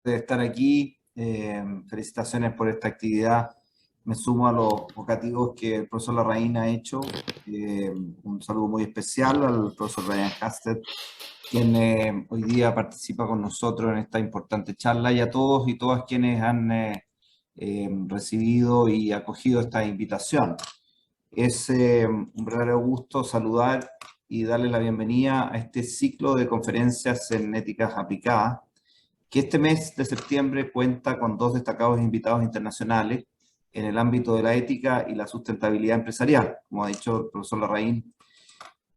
de estar aquí. Felicitaciones por esta actividad. Me sumo a los vocativos que el profesor Larraín ha hecho. Un saludo muy especial al profesor Brian Hasted, quien hoy día participa con nosotros en esta importante charla, y a todos y todas quienes han recibido y acogido esta invitación. Es un verdadero gusto saludar y darle la bienvenida a este ciclo de conferencias en éticas aplicadas, que este mes de septiembre cuenta con dos destacados invitados internacionales en el ámbito de la ética y la sustentabilidad empresarial. Como ha dicho el profesor Larraín,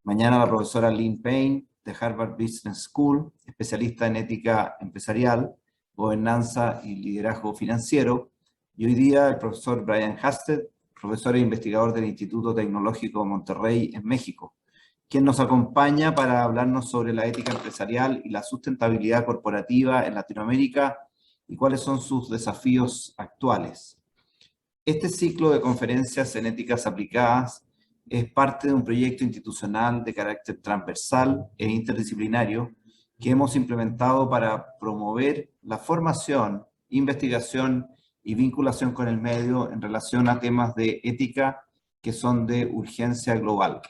mañana la profesora Lynn Payne, de Harvard Business School, especialista en ética empresarial, gobernanza y liderazgo financiero, y hoy día el profesor Brian Hasted, profesor e investigador del Instituto Tecnológico de Monterrey en México, quien nos acompaña para hablarnos sobre la ética empresarial y la sustentabilidad corporativa en Latinoamérica y cuáles son sus desafíos actuales. Este ciclo de conferencias en éticas aplicadas es parte de un proyecto institucional de carácter transversal e interdisciplinario que hemos implementado para promover la formación, investigación y vinculación con el medio en relación a temas de ética que son de urgencia global.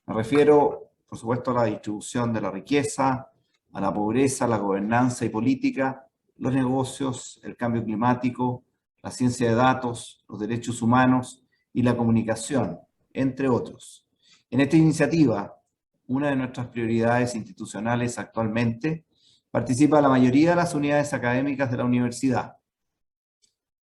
Me refiero, por supuesto, a la distribución de la riqueza, a la pobreza, la gobernanza y política, los negocios, el cambio climático, la ciencia de datos, los derechos humanos y la comunicación, entre otros. En esta iniciativa, una de nuestras prioridades institucionales actualmente, participa la mayoría de las unidades académicas de la universidad.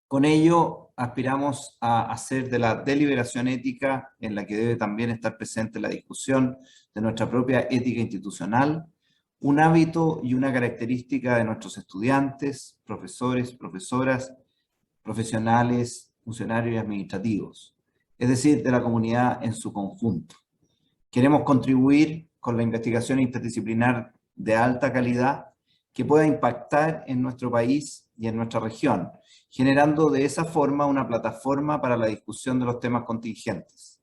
Con ello, aspiramos a hacer de la deliberación ética, en la que debe también estar presente la discusión de nuestra propia ética institucional, un hábito y una característica de nuestros estudiantes, profesores, profesoras, profesionales, funcionarios y administrativos, es decir, de la comunidad en su conjunto. Queremos contribuir con la investigación interdisciplinar de alta calidad que pueda impactar en nuestro país y en nuestra región, generando de esa forma una plataforma para la discusión de los temas contingentes.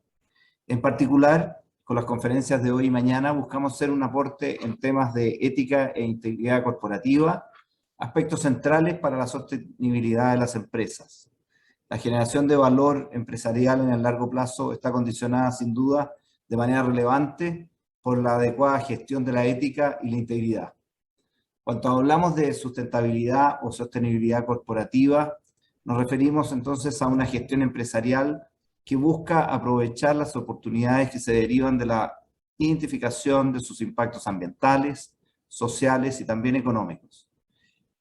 En particular, con las conferencias de hoy y mañana buscamos hacer un aporte en temas de ética e integridad corporativa, aspectos centrales para la sostenibilidad de las empresas. La generación de valor empresarial en el largo plazo está condicionada sin duda de manera relevante por la adecuada gestión de la ética y la integridad. Cuando hablamos de sustentabilidad o sostenibilidad corporativa, nos referimos entonces a una gestión empresarial que busca aprovechar las oportunidades que se derivan de la identificación de sus impactos ambientales, sociales y también económicos.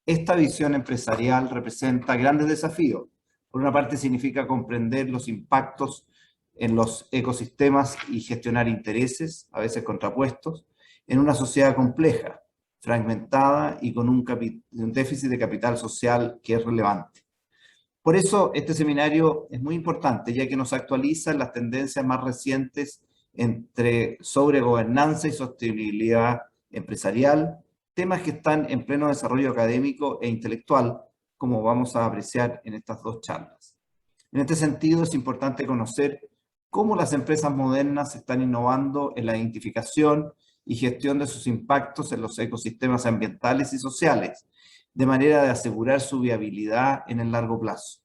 Esta visión empresarial representa grandes desafíos. Por una parte, significa comprender los impactos en los ecosistemas y gestionar intereses, a veces contrapuestos, en una sociedad compleja, fragmentada y con un déficit de capital social que es relevante. Por eso este seminario es muy importante, ya que nos actualiza en las tendencias más recientes sobre gobernanza y sostenibilidad empresarial, temas que están en pleno desarrollo académico e intelectual, como vamos a apreciar en estas dos charlas. En este sentido, es importante conocer cómo las empresas modernas están innovando en la identificación y gestión de sus impactos en los ecosistemas ambientales y sociales, de manera de asegurar su viabilidad en el largo plazo.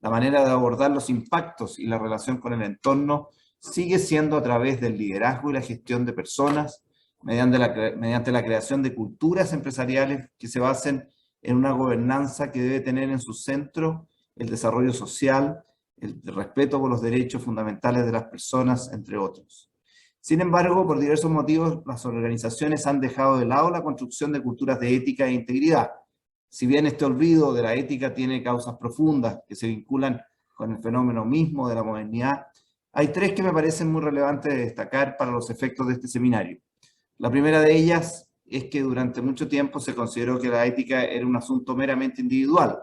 La manera de abordar los impactos y la relación con el entorno sigue siendo a través del liderazgo y la gestión de personas, mediante la creación de culturas empresariales que se basen en una gobernanza que debe tener en su centro el desarrollo social, el respeto por los derechos fundamentales de las personas, entre otros. Sin embargo, por diversos motivos, las organizaciones han dejado de lado la construcción de culturas de ética e integridad. Si bien este olvido de la ética tiene causas profundas que se vinculan con el fenómeno mismo de la modernidad, hay tres que me parecen muy relevantes de destacar para los efectos de este seminario. La primera de ellas es que durante mucho tiempo se consideró que la ética era un asunto meramente individual,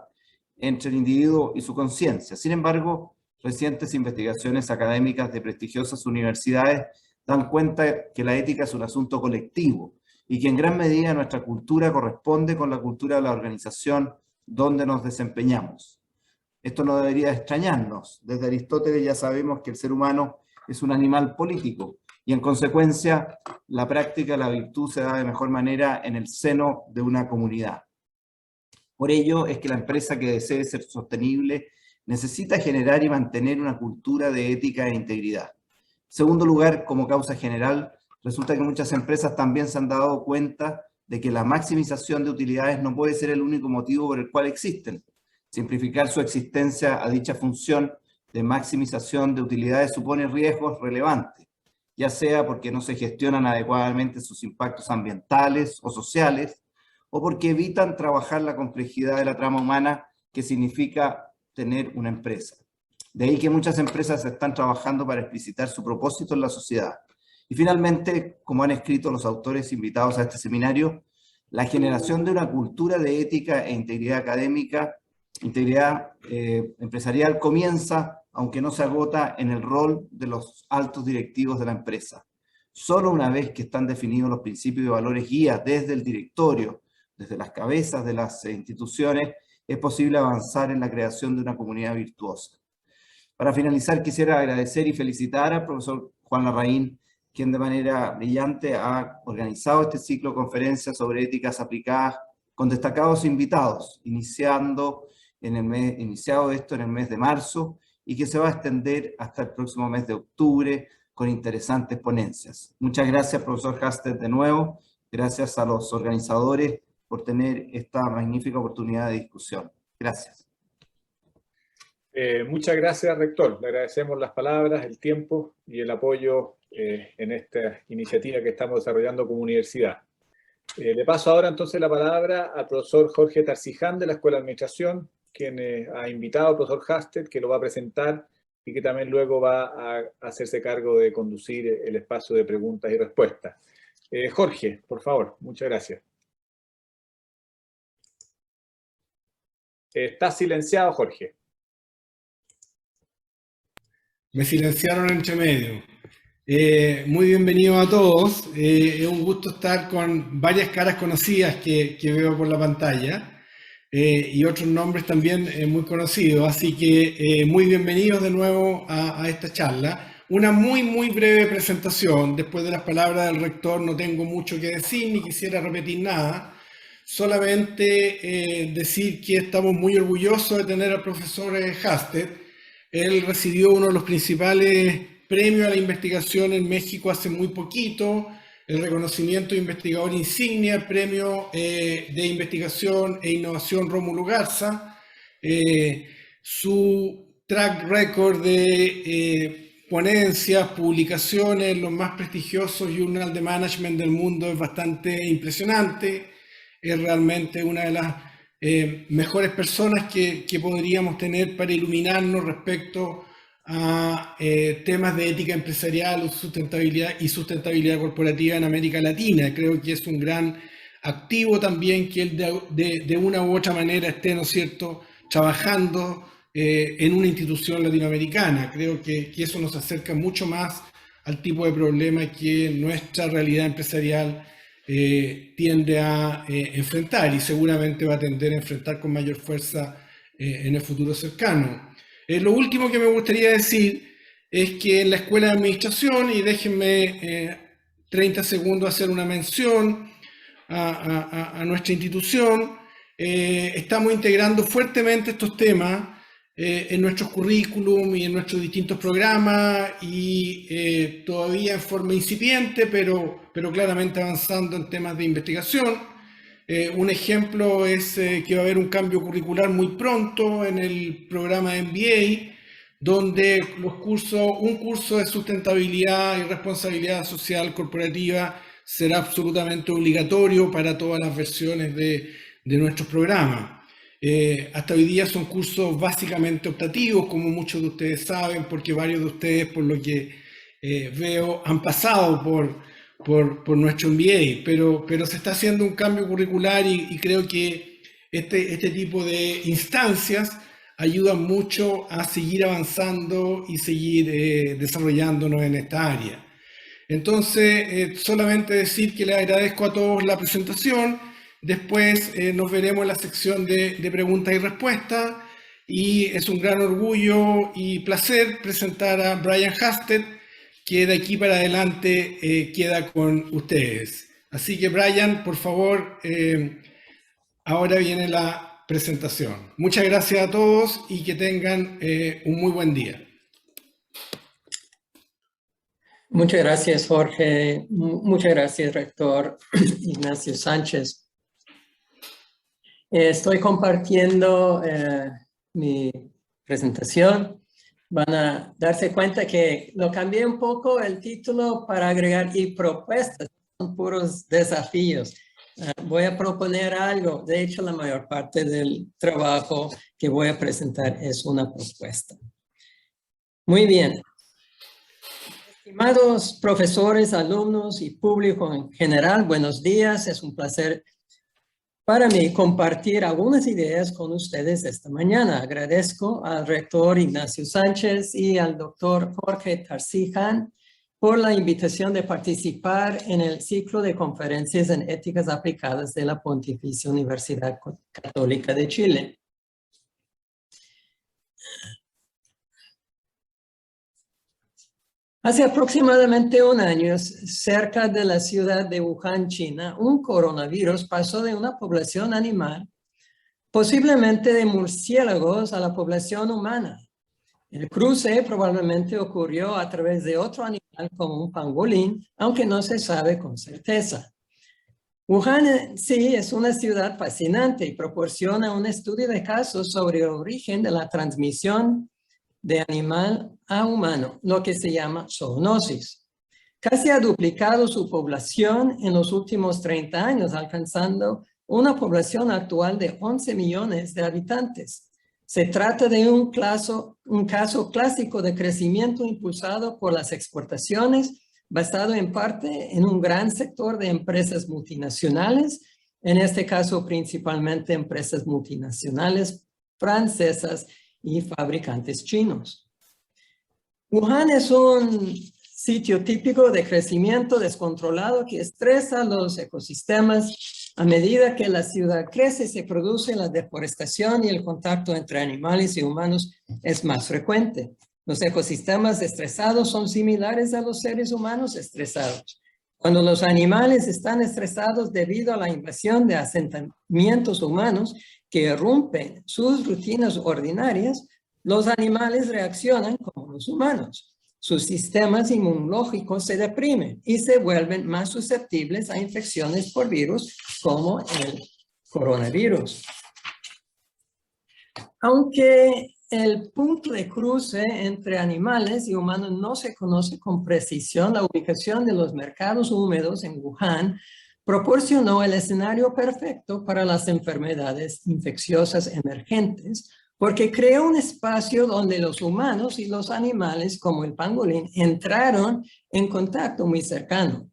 entre el individuo y su conciencia. Sin embargo, recientes investigaciones académicas de prestigiosas universidades dan cuenta que la ética es un asunto colectivo y que en gran medida nuestra cultura corresponde con la cultura de la organización donde nos desempeñamos. Esto no debería extrañarnos. Desde Aristóteles ya sabemos que el ser humano es un animal político y en consecuencia la práctica de la virtud se da de mejor manera en el seno de una comunidad. Por ello es que la empresa que desee ser sostenible necesita generar y mantener una cultura de ética e integridad. En segundo lugar, como causa general, resulta que muchas empresas también se han dado cuenta de que la maximización de utilidades no puede ser el único motivo por el cual existen. Simplificar su existencia a dicha función de maximización de utilidades supone riesgos relevantes, ya sea porque no se gestionan adecuadamente sus impactos ambientales o sociales, o porque evitan trabajar la complejidad de la trama humana que significa tener una empresa. De ahí que muchas empresas están trabajando para explicitar su propósito en la sociedad. Y finalmente, como han escrito los autores invitados a este seminario, la generación de una cultura de ética e integridad académica, integridad empresarial comienza, aunque no se agota, en el rol de los altos directivos de la empresa. Solo una vez que están definidos los principios y valores guías desde el directorio, desde las cabezas de las instituciones, es posible avanzar en la creación de una comunidad virtuosa. Para finalizar, quisiera agradecer y felicitar al profesor Juan Larraín, quien de manera brillante ha organizado este ciclo de conferencias sobre éticas aplicadas con destacados invitados, iniciado esto en el mes de marzo y que se va a extender hasta el próximo mes de octubre con interesantes ponencias. Muchas gracias, profesor Hasted, de nuevo. Gracias a los organizadores por tener esta magnífica oportunidad de discusión. Gracias. Muchas gracias, rector. Le agradecemos las palabras, el tiempo y el apoyo en esta iniciativa que estamos desarrollando como universidad. Le paso ahora entonces la palabra al profesor Jorge Tarciján de la Escuela de Administración, quien ha invitado al profesor Hasted, que lo va a presentar y que también luego va a hacerse cargo de conducir el espacio de preguntas y respuestas. Jorge, por favor, muchas gracias. Está silenciado, Jorge. Me silenciaron entre medio. Muy bienvenido a todos. Es un gusto estar con varias caras conocidas que veo por la pantalla y otros nombres también muy conocidos. Así que muy bienvenidos de nuevo a esta charla. Una muy breve presentación. Después de las palabras del rector no tengo mucho que decir ni quisiera repetir nada. Solamente decir que estamos muy orgullosos de tener al profesor Hasted. Él recibió uno de los principales premios a la investigación en México hace muy poquito, el reconocimiento de investigador insignia, el premio de investigación e innovación Rómulo Garza. Su track record de ponencias, publicaciones, los más prestigiosos journal de management del mundo es bastante impresionante. Es realmente una de las mejores personas que podríamos tener para iluminarnos respecto a temas de ética empresarial y sustentabilidad corporativa en América Latina. Creo que es un gran activo también que él de una u otra manera esté, ¿no es cierto?, trabajando en una institución latinoamericana. Creo que eso nos acerca mucho más al tipo de problema que nuestra realidad empresarial tiende a enfrentar y seguramente va a tender a enfrentar con mayor fuerza en el futuro cercano. Lo último que me gustaría decir es que en la Escuela de Administración, y déjenme 30 segundos hacer una mención a nuestra institución, estamos integrando fuertemente estos temas en nuestros currículum y en nuestros distintos programas y todavía en forma incipiente, pero claramente avanzando en temas de investigación. Un ejemplo es que va a haber un cambio curricular muy pronto en el programa de MBA, donde un curso de sustentabilidad y responsabilidad social corporativa será absolutamente obligatorio para todas las versiones de nuestros programas. Hasta hoy día son cursos básicamente optativos, como muchos de ustedes saben, porque varios de ustedes, por lo que veo, han pasado por nuestro MBA, pero se está haciendo un cambio curricular y creo que este tipo de instancias ayudan mucho a seguir avanzando y seguir desarrollándonos en esta área. Entonces, solamente decir que les agradezco a todos la presentación. Después nos veremos en la sección de preguntas y respuestas y es un gran orgullo y placer presentar a Brian Hasted, que de aquí para adelante queda con ustedes. Así que Brian, por favor, ahora viene la presentación. Muchas gracias a todos y que tengan un muy buen día. Muchas gracias, Jorge. Muchas gracias, rector Ignacio Sánchez. Estoy compartiendo mi presentación. Van a darse cuenta que lo cambié un poco el título para agregar y propuestas. Son puros desafíos. Voy a proponer algo. De hecho, la mayor parte del trabajo que voy a presentar es una propuesta. Muy bien. Estimados profesores, alumnos y público en general, buenos días. Es un placer para mí compartir algunas ideas con ustedes esta mañana. Agradezco al rector Ignacio Sánchez y al doctor Jorge Tarcijan por la invitación de participar en el ciclo de conferencias en éticas aplicadas de la Pontificia Universidad Católica de Chile. Hace aproximadamente un año, cerca de la ciudad de Wuhan, China, un coronavirus pasó de una población animal, posiblemente de murciélagos, a la población humana. El cruce probablemente ocurrió a través de otro animal como un pangolín, aunque no se sabe con certeza. Wuhan en sí es una ciudad fascinante y proporciona un estudio de casos sobre el origen de la transmisión de animal a humano, lo que se llama zoonosis. Casi ha duplicado su población en los últimos 30 años, alcanzando una población actual de 11 millones de habitantes. Se trata de un caso clásico de crecimiento impulsado por las exportaciones, basado en parte en un gran sector de empresas multinacionales, en este caso principalmente empresas multinacionales francesas y fabricantes chinos. Wuhan es un sitio típico de crecimiento descontrolado que estresa los ecosistemas. A medida que la ciudad crece, se produce la deforestación y el contacto entre animales y humanos es más frecuente. Los ecosistemas estresados son similares a los seres humanos estresados. Cuando los animales están estresados debido a la invasión de asentamientos humanos que irrumpen sus rutinas ordinarias, los animales reaccionan como los humanos. Sus sistemas inmunológicos se deprimen y se vuelven más susceptibles a infecciones por virus como el coronavirus. Aunque el punto de cruce entre animales y humanos no se conoce con precisión, la ubicación de los mercados húmedos en Wuhan proporcionó el escenario perfecto para las enfermedades infecciosas emergentes, porque creó un espacio donde los humanos y los animales, como el pangolín, entraron en contacto muy cercano.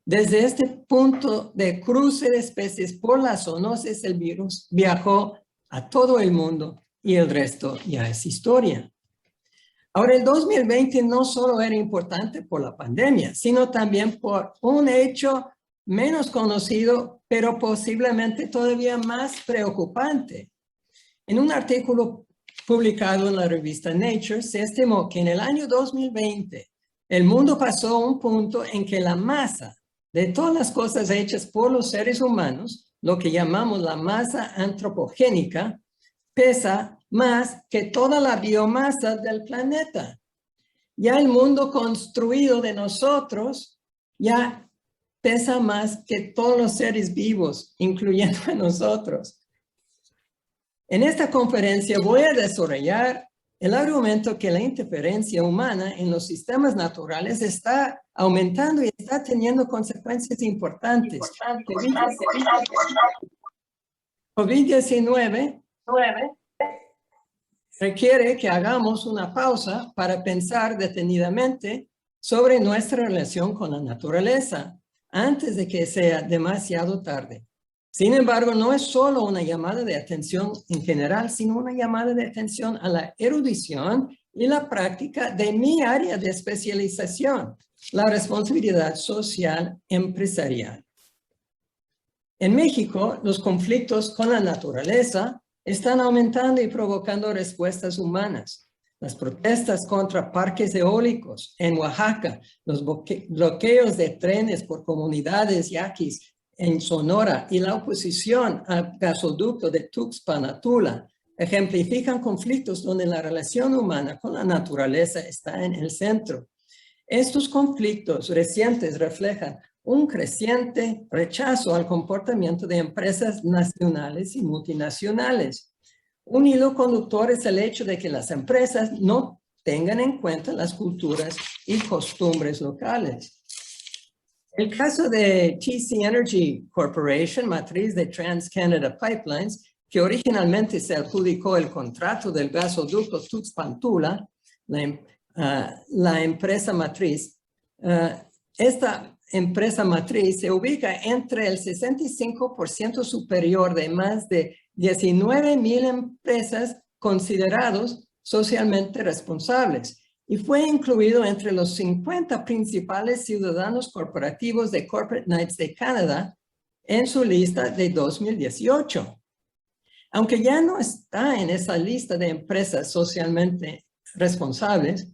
Desde este punto de cruce de especies por la zoonosis, el virus viajó a todo el mundo y el resto ya es historia. Ahora, el 2020 no solo era importante por la pandemia, sino también por un hecho menos conocido, pero posiblemente todavía más preocupante. En un artículo publicado en la revista Nature, se estimó que en el año 2020 el mundo pasó a un punto en que la masa de todas las cosas hechas por los seres humanos, lo que llamamos la masa antropogénica, pesa más que toda la biomasa del planeta. Ya el mundo construido de nosotros ya pesa más que todos los seres vivos, incluyendo a nosotros. En esta conferencia voy a desarrollar el argumento que la interferencia humana en los sistemas naturales está aumentando y está teniendo consecuencias importantes. COVID-19 requiere que hagamos una pausa para pensar detenidamente sobre nuestra relación con la naturaleza antes de que sea demasiado tarde. Sin embargo, no es solo una llamada de atención en general, sino una llamada de atención a la erudición y la práctica de mi área de especialización, la responsabilidad social empresarial. En México, los conflictos con la naturaleza están aumentando y provocando respuestas humanas. Las protestas contra parques eólicos en Oaxaca, los bloqueos de trenes por comunidades yaquis en Sonora y la oposición al gasoducto de Tuxpan a Tula ejemplifican conflictos donde la relación humana con la naturaleza está en el centro. Estos conflictos recientes reflejan un creciente rechazo al comportamiento de empresas nacionales y multinacionales. Un hilo conductor es el hecho de que las empresas no tengan en cuenta las culturas y costumbres locales. El caso de TC Energy Corporation, matriz de TransCanada Pipelines, que originalmente se adjudicó el contrato del gasoducto Tuxpan-Tula, la empresa matriz, esta empresa matriz se ubica entre el 65% superior de más de 19,000 empresas considerados socialmente responsables y fue incluido entre los 50 principales ciudadanos corporativos de Corporate Knights de Canadá en su lista de 2018. Aunque ya no está en esa lista de empresas socialmente responsables,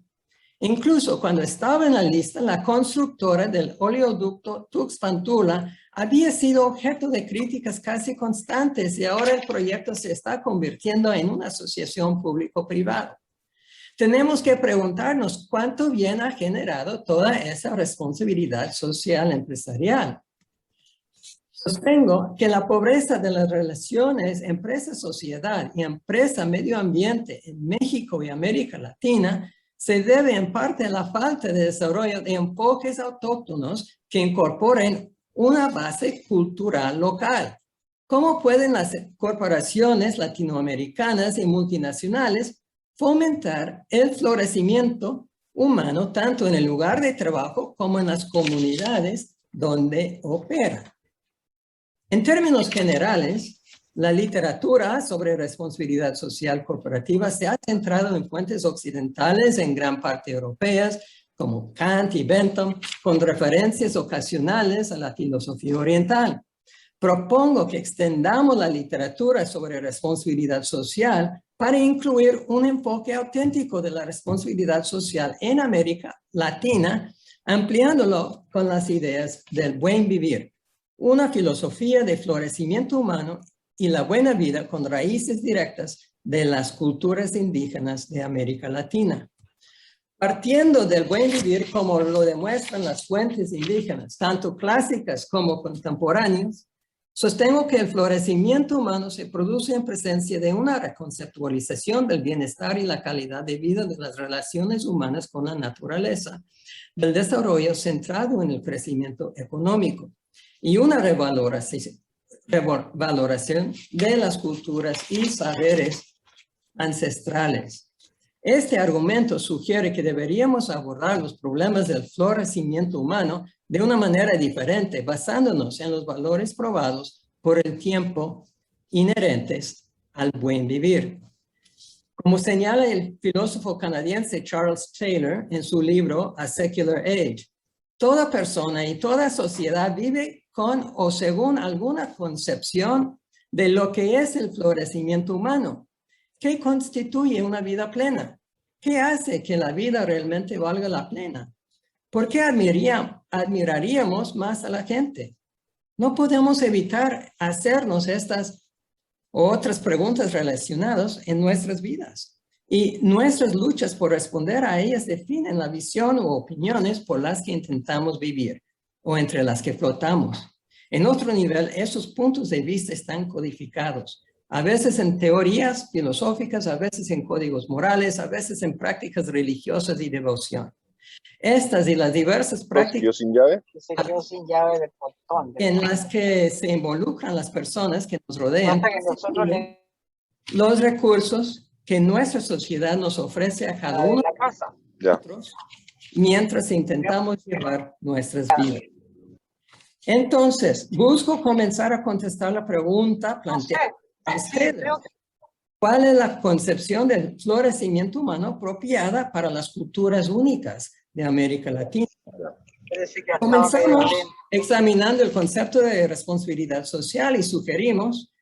incluso cuando estaba en la lista, la constructora del oleoducto Tuxpan-Tula había sido objeto de críticas casi constantes y ahora el proyecto se está convirtiendo en una asociación público-privada. Tenemos que preguntarnos cuánto bien ha generado toda esa responsabilidad social empresarial. Sostengo que la pobreza de las relaciones empresa-sociedad y empresa-medio ambiente en México y América Latina se debe en parte a la falta de desarrollo de enfoques autóctonos que incorporen una base cultural local. ¿Cómo pueden las corporaciones latinoamericanas y multinacionales fomentar el florecimiento humano tanto en el lugar de trabajo como en las comunidades donde operan? En términos generales, la literatura sobre responsabilidad social corporativa se ha centrado en fuentes occidentales, en gran parte europeas, como Kant y Bentham, con referencias ocasionales a la filosofía oriental. Propongo que extendamos la literatura sobre responsabilidad social para incluir un enfoque auténtico de la responsabilidad social en América Latina, ampliándolo con las ideas del buen vivir, una filosofía de florecimiento humano y la buena vida con raíces directas de las culturas indígenas de América Latina. Partiendo del buen vivir como lo demuestran las fuentes indígenas, tanto clásicas como contemporáneas, sostengo que el florecimiento humano se produce en presencia de una reconceptualización del bienestar y la calidad de vida de las relaciones humanas con la naturaleza, del desarrollo centrado en el crecimiento económico y una revaloración de las culturas y saberes ancestrales. Este argumento sugiere que deberíamos abordar los problemas del florecimiento humano de una manera diferente, basándonos en los valores probados por el tiempo inherentes al buen vivir. Como señala el filósofo canadiense Charles Taylor en su libro A Secular Age, toda persona y toda sociedad vive con o según alguna concepción de lo que es el florecimiento humano. ¿Qué constituye una vida plena? ¿Qué hace que la vida realmente valga la pena? ¿Por qué admiraríamos más a la gente? No podemos evitar hacernos estas u otras preguntas relacionadas en nuestras vidas. Y nuestras luchas por responder a ellas definen la visión u opiniones por las que intentamos vivir o entre las que flotamos. En otro nivel, esos puntos de vista están codificados, a veces en teorías filosóficas, a veces en códigos morales, a veces en prácticas religiosas y devoción. Estas y las diversas prácticas sin llave del portón, en las que se involucran las personas que nos rodean, los recursos que nuestra sociedad nos ofrece a cada uno de nosotros mientras intentamos llevar nuestras vidas. Entonces, busco comenzar a contestar la pregunta planteada a ustedes. ¿Cuál es la concepción del florecimiento humano apropiada para las culturas únicas de América Latina? Comenzamos examinando el concepto de responsabilidad social y sugerimos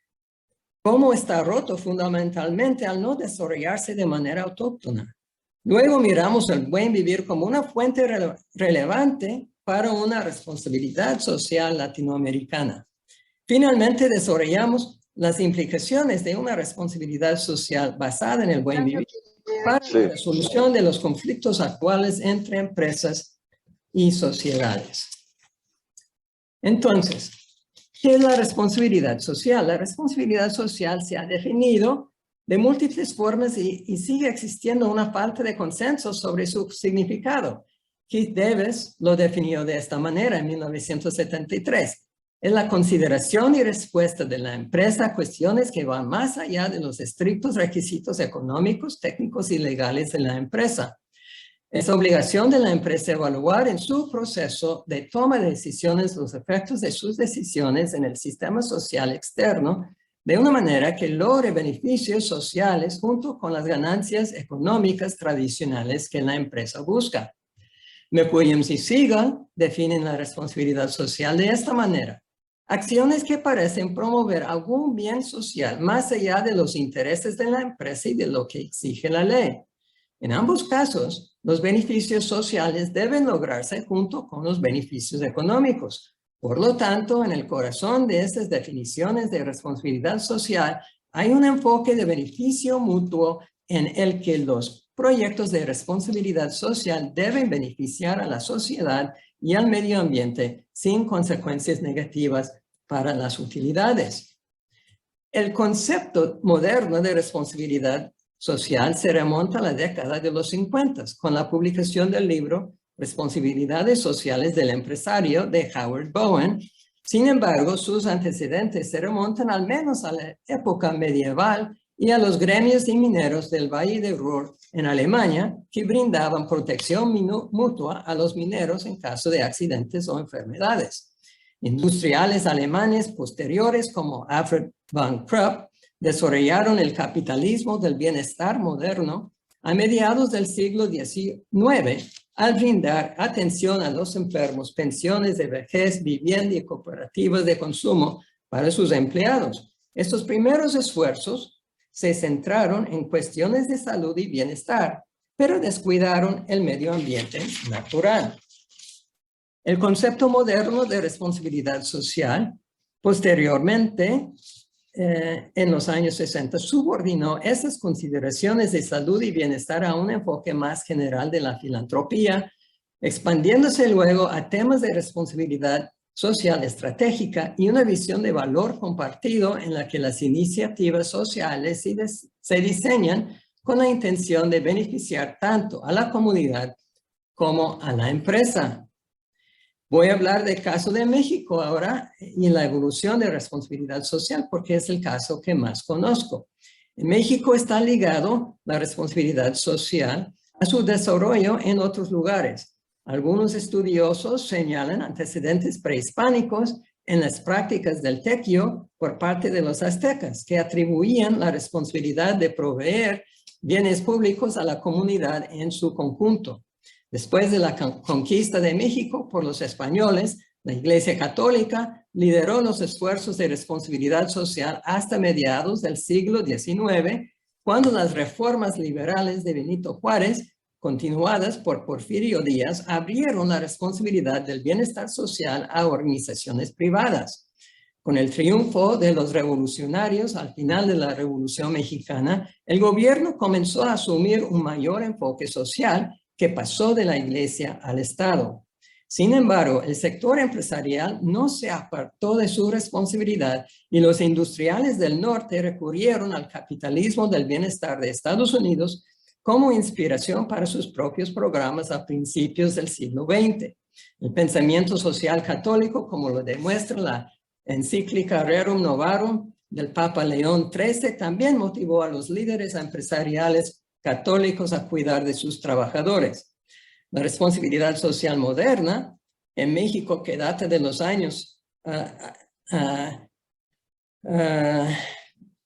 cómo está roto fundamentalmente al no desarrollarse de manera autóctona. Luego miramos el buen vivir como una fuente relevante para una responsabilidad social latinoamericana. Finalmente, desarrollamos las implicaciones de una responsabilidad social basada en el buen vivir para la resolución de los conflictos actuales entre empresas y sociedades. Entonces, ¿qué es la responsabilidad social? La responsabilidad social se ha definido de múltiples formas y sigue existiendo una falta de consenso sobre su significado. Keith Davis lo definió de esta manera en 1973. Es la consideración y respuesta de la empresa a cuestiones que van más allá de los estrictos requisitos económicos, técnicos y legales de la empresa. Es obligación de la empresa evaluar en su proceso de toma de decisiones los efectos de sus decisiones en el sistema social externo de una manera que logre beneficios sociales junto con las ganancias económicas tradicionales que la empresa busca. McWilliams y Siegel definen la responsabilidad social de esta manera. Acciones que parecen promover algún bien social más allá de los intereses de la empresa y de lo que exige la ley. En ambos casos, los beneficios sociales deben lograrse junto con los beneficios económicos. Por lo tanto, en el corazón de estas definiciones de responsabilidad social hay un enfoque de beneficio mutuo en el que los proyectos de responsabilidad social deben beneficiar a la sociedad y al medio ambiente sin consecuencias negativas para las utilidades. El concepto moderno de responsabilidad social se remonta a la década de los 50 con la publicación del libro Responsabilidades Sociales del Empresario de Howard Bowen. Sin embargo, sus antecedentes se remontan al menos a la época medieval y a los gremios de mineros del Valle de Ruhr en Alemania que brindaban protección mutua a los mineros en caso de accidentes o enfermedades. Industriales alemanes posteriores como Alfred von Krupp desarrollaron el capitalismo del bienestar moderno a mediados del siglo XIX al brindar atención a los enfermos, pensiones de vejez, vivienda y cooperativas de consumo para sus empleados. Estos primeros esfuerzos se centraron en cuestiones de salud y bienestar, pero descuidaron el medio ambiente natural. El concepto moderno de responsabilidad social, posteriormente, en los años 60, subordinó esas consideraciones de salud y bienestar a un enfoque más general de la filantropía, expandiéndose luego a temas de responsabilidad social estratégica y una visión de valor compartido en la que las iniciativas sociales se diseñan con la intención de beneficiar tanto a la comunidad como a la empresa. Voy a hablar del caso de México ahora y la evolución de responsabilidad social porque es el caso que más conozco. En México está ligado la responsabilidad social a su desarrollo en otros lugares. Algunos estudiosos señalan antecedentes prehispánicos en las prácticas del tequio por parte de los aztecas, que atribuían la responsabilidad de proveer bienes públicos a la comunidad en su conjunto. Después de la conquista de México por los españoles, la Iglesia Católica lideró los esfuerzos de responsabilidad social hasta mediados del siglo XIX, cuando las reformas liberales de Benito Juárez, continuadas por Porfirio Díaz, abrieron la responsabilidad del bienestar social a organizaciones privadas. Con el triunfo de los revolucionarios al final de la Revolución Mexicana, el gobierno comenzó a asumir un mayor enfoque social que pasó de la Iglesia al Estado. Sin embargo, el sector empresarial no se apartó de su responsabilidad y los industriales del norte recurrieron al capitalismo del bienestar de Estados Unidos como inspiración para sus propios programas a principios del siglo XX. El pensamiento social católico, como lo demuestra la encíclica Rerum Novarum del Papa León XIII, también motivó a los líderes empresariales católicos a cuidar de sus trabajadores. La responsabilidad social moderna en México, que data de los años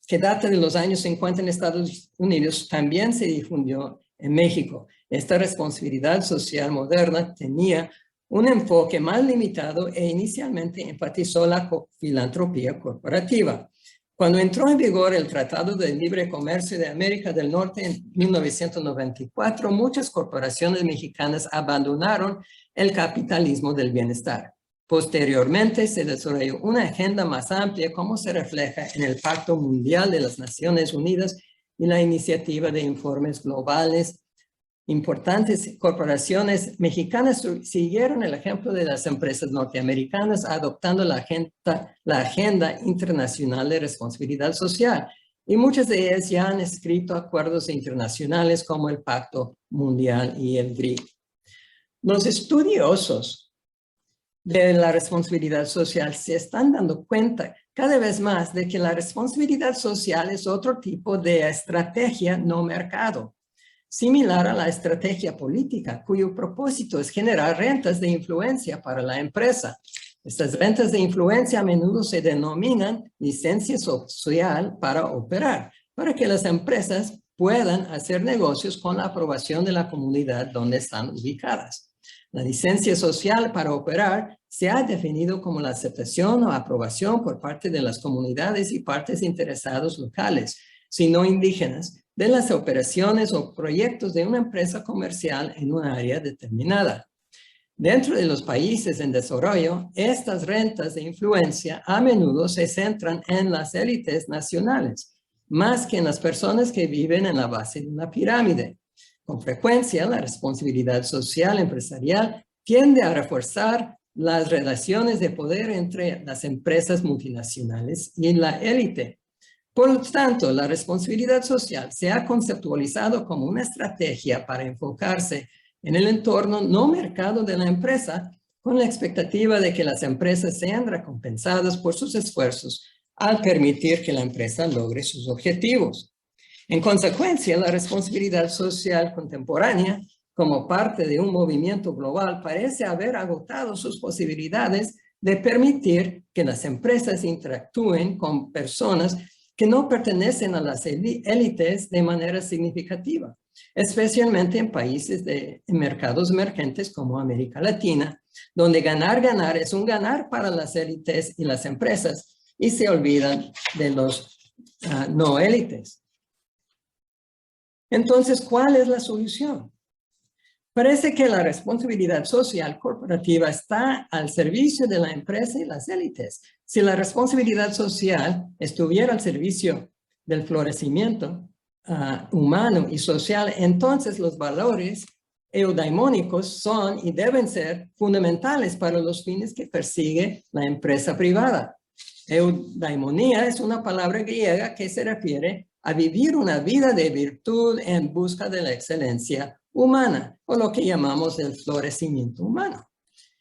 50 en Estados Unidos, también se difundió en México. Esta responsabilidad social moderna tenía un enfoque más limitado e inicialmente enfatizó la filantropía corporativa. Cuando entró en vigor el Tratado de Libre Comercio de América del Norte en 1994, muchas corporaciones mexicanas abandonaron el capitalismo del bienestar. Posteriormente se desarrolló una agenda más amplia como se refleja en el Pacto Mundial de las Naciones Unidas y la iniciativa de informes globales. Importantes corporaciones mexicanas siguieron el ejemplo de las empresas norteamericanas adoptando la agenda internacional de responsabilidad social, y muchas de ellas ya han escrito acuerdos internacionales como el Pacto Mundial y el GRI. Los estudiosos de la responsabilidad social se están dando cuenta cada vez más de que la responsabilidad social es otro tipo de estrategia no mercado, similar a la estrategia política, cuyo propósito es generar rentas de influencia para la empresa. Estas rentas de influencia a menudo se denominan licencia social para operar, para que las empresas puedan hacer negocios con la aprobación de la comunidad donde están ubicadas. La licencia social para operar se ha definido como la aceptación o aprobación por parte de las comunidades y partes interesadas locales, si no indígenas, de las operaciones o proyectos de una empresa comercial en un área determinada. Dentro de los países en desarrollo, estas rentas de influencia a menudo se centran en las élites nacionales, más que en las personas que viven en la base de una pirámide. Con frecuencia, la responsabilidad social empresarial tiende a reforzar las relaciones de poder entre las empresas multinacionales y la élite. Por lo tanto, la responsabilidad social se ha conceptualizado como una estrategia para enfocarse en el entorno no mercado de la empresa, con la expectativa de que las empresas sean recompensadas por sus esfuerzos al permitir que la empresa logre sus objetivos. En consecuencia, la responsabilidad social contemporánea, como parte de un movimiento global, parece haber agotado sus posibilidades de permitir que las empresas interactúen con personas que no pertenecen a las élites de manera significativa, especialmente en países de mercados emergentes como América Latina, donde ganar es un ganar para las élites y las empresas, y se olvidan de los no élites. Entonces, ¿cuál es la solución? Parece que la responsabilidad social corporativa está al servicio de la empresa y las élites. Si la responsabilidad social estuviera al servicio del florecimiento humano y social, entonces los valores eudaimónicos son y deben ser fundamentales para los fines que persigue la empresa privada. Eudaimonía es una palabra griega que se refiere a vivir una vida de virtud en busca de la excelencia humana, o lo que llamamos el florecimiento humano.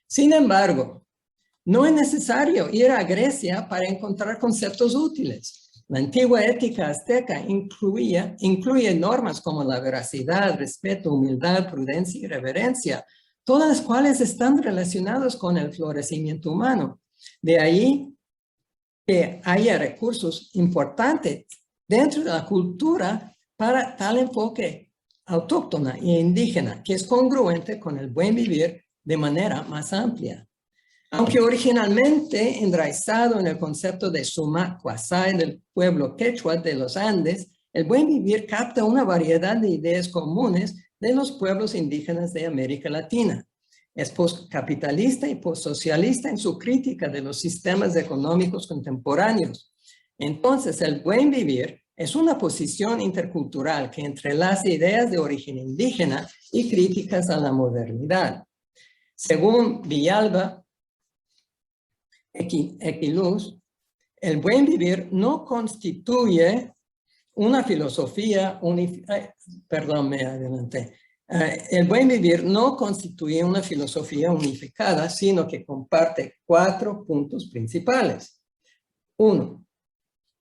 Sin embargo, no es necesario ir a Grecia para encontrar conceptos útiles. La antigua ética azteca incluye normas como la veracidad, respeto, humildad, prudencia y reverencia, todas las cuales están relacionadas con el florecimiento humano. De ahí que haya recursos importantes dentro de la cultura para tal enfoque autóctona e indígena, que es congruente con el buen vivir de manera más amplia. Aunque originalmente enraizado en el concepto de Sumac Cuasay del pueblo quechua de los Andes, el buen vivir capta una variedad de ideas comunes de los pueblos indígenas de América Latina. Es postcapitalista y postsocialista en su crítica de los sistemas económicos contemporáneos. Entonces, el buen vivir es una posición intercultural que entrelaza ideas de origen indígena y críticas a la modernidad. Según Villalba Equiluz, el buen vivir no constituye una filosofía el buen vivir no constituye una filosofía unificada, sino que comparte 4 puntos principales. 1.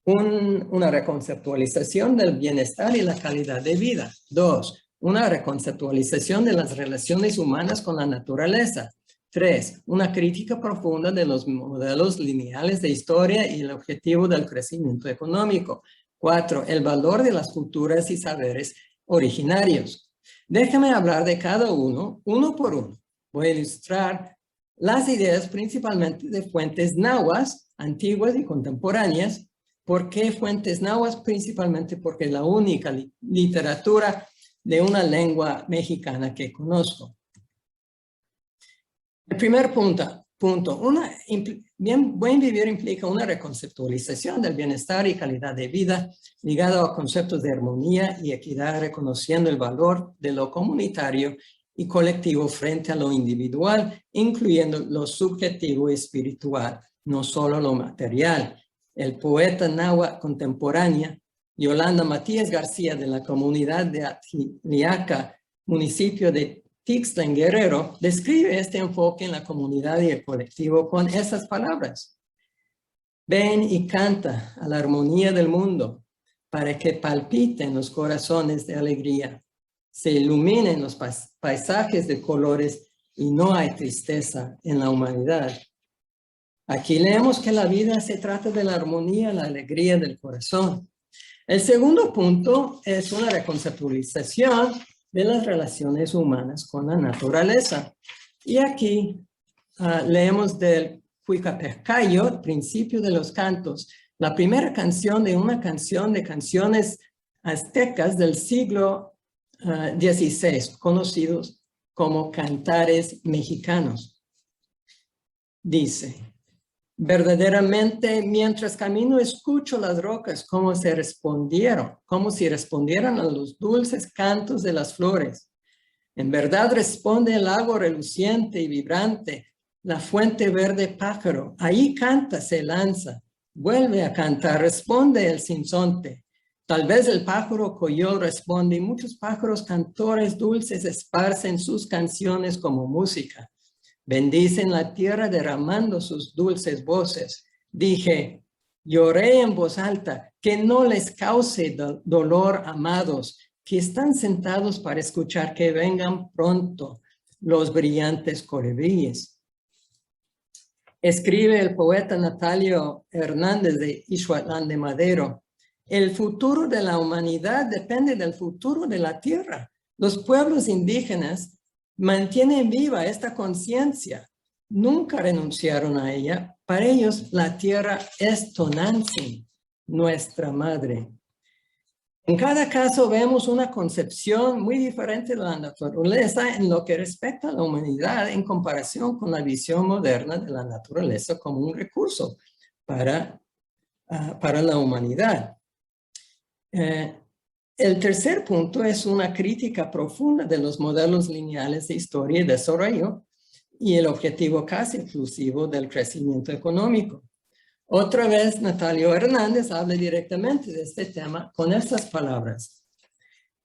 Una reconceptualización del bienestar y la calidad de vida. 2. Una reconceptualización de las relaciones humanas con la naturaleza. 3. Una crítica profunda de los modelos lineales de historia y el objetivo del crecimiento económico. 4. El valor de las culturas y saberes originarios. Déjame hablar de cada uno por uno. Voy a ilustrar las ideas principalmente de fuentes nahuas, antiguas y contemporáneas. ¿Por qué fuentes nahuas? Principalmente porque es la única literatura de una lengua mexicana que conozco. El primer punto, punto. Buen vivir implica una reconceptualización del bienestar y calidad de vida ligado a conceptos de armonía y equidad, reconociendo el valor de lo comunitario y colectivo frente a lo individual, incluyendo lo subjetivo y espiritual, no solo lo material. El poeta náhuatl contemporánea Yolanda Matías García, de la comunidad de Atiliaca, municipio de Tixla en Guerrero, describe este enfoque en la comunidad y el colectivo con esas palabras. Ven y canta a la armonía del mundo para que palpiten los corazones de alegría, se iluminen los paisajes de colores y no hay tristeza en la humanidad. Aquí leemos que la vida se trata de la armonía, la alegría del corazón. El segundo punto es una reconceptualización de las relaciones humanas con la naturaleza. Y aquí leemos del Cuicapecayot, Principio de los Cantos, la primera canción de una canción de canciones aztecas del siglo XVI, conocidos como cantares mexicanos. Dice: verdaderamente, mientras camino escucho las rocas como si respondieran a los dulces cantos de las flores. En verdad responde el lago reluciente y vibrante, la fuente verde pájaro. Ahí canta, se lanza, vuelve a cantar, responde el sinsonte. Tal vez el pájaro coyol responde y muchos pájaros cantores dulces esparcen sus canciones como música. Bendicen la tierra derramando sus dulces voces. Dije, lloré en voz alta, que no les cause dolor, amados, que están sentados para escuchar que vengan pronto los brillantes colibríes. Escribe el poeta Natalio Hernández de Ixhuatlán de Madero: el futuro de la humanidad depende del futuro de la tierra. Los pueblos indígenas mantienen viva esta conciencia. Nunca renunciaron a ella. Para ellos, la tierra es Tonantzin, nuestra madre. En cada caso, vemos una concepción muy diferente de la naturaleza en lo que respecta a la humanidad en comparación con la visión moderna de la naturaleza como un recurso para la humanidad. El tercer punto es una crítica profunda de los modelos lineales de historia y desarrollo y el objetivo casi exclusivo del crecimiento económico. Otra vez, Natalio Hernández habla directamente de este tema con estas palabras: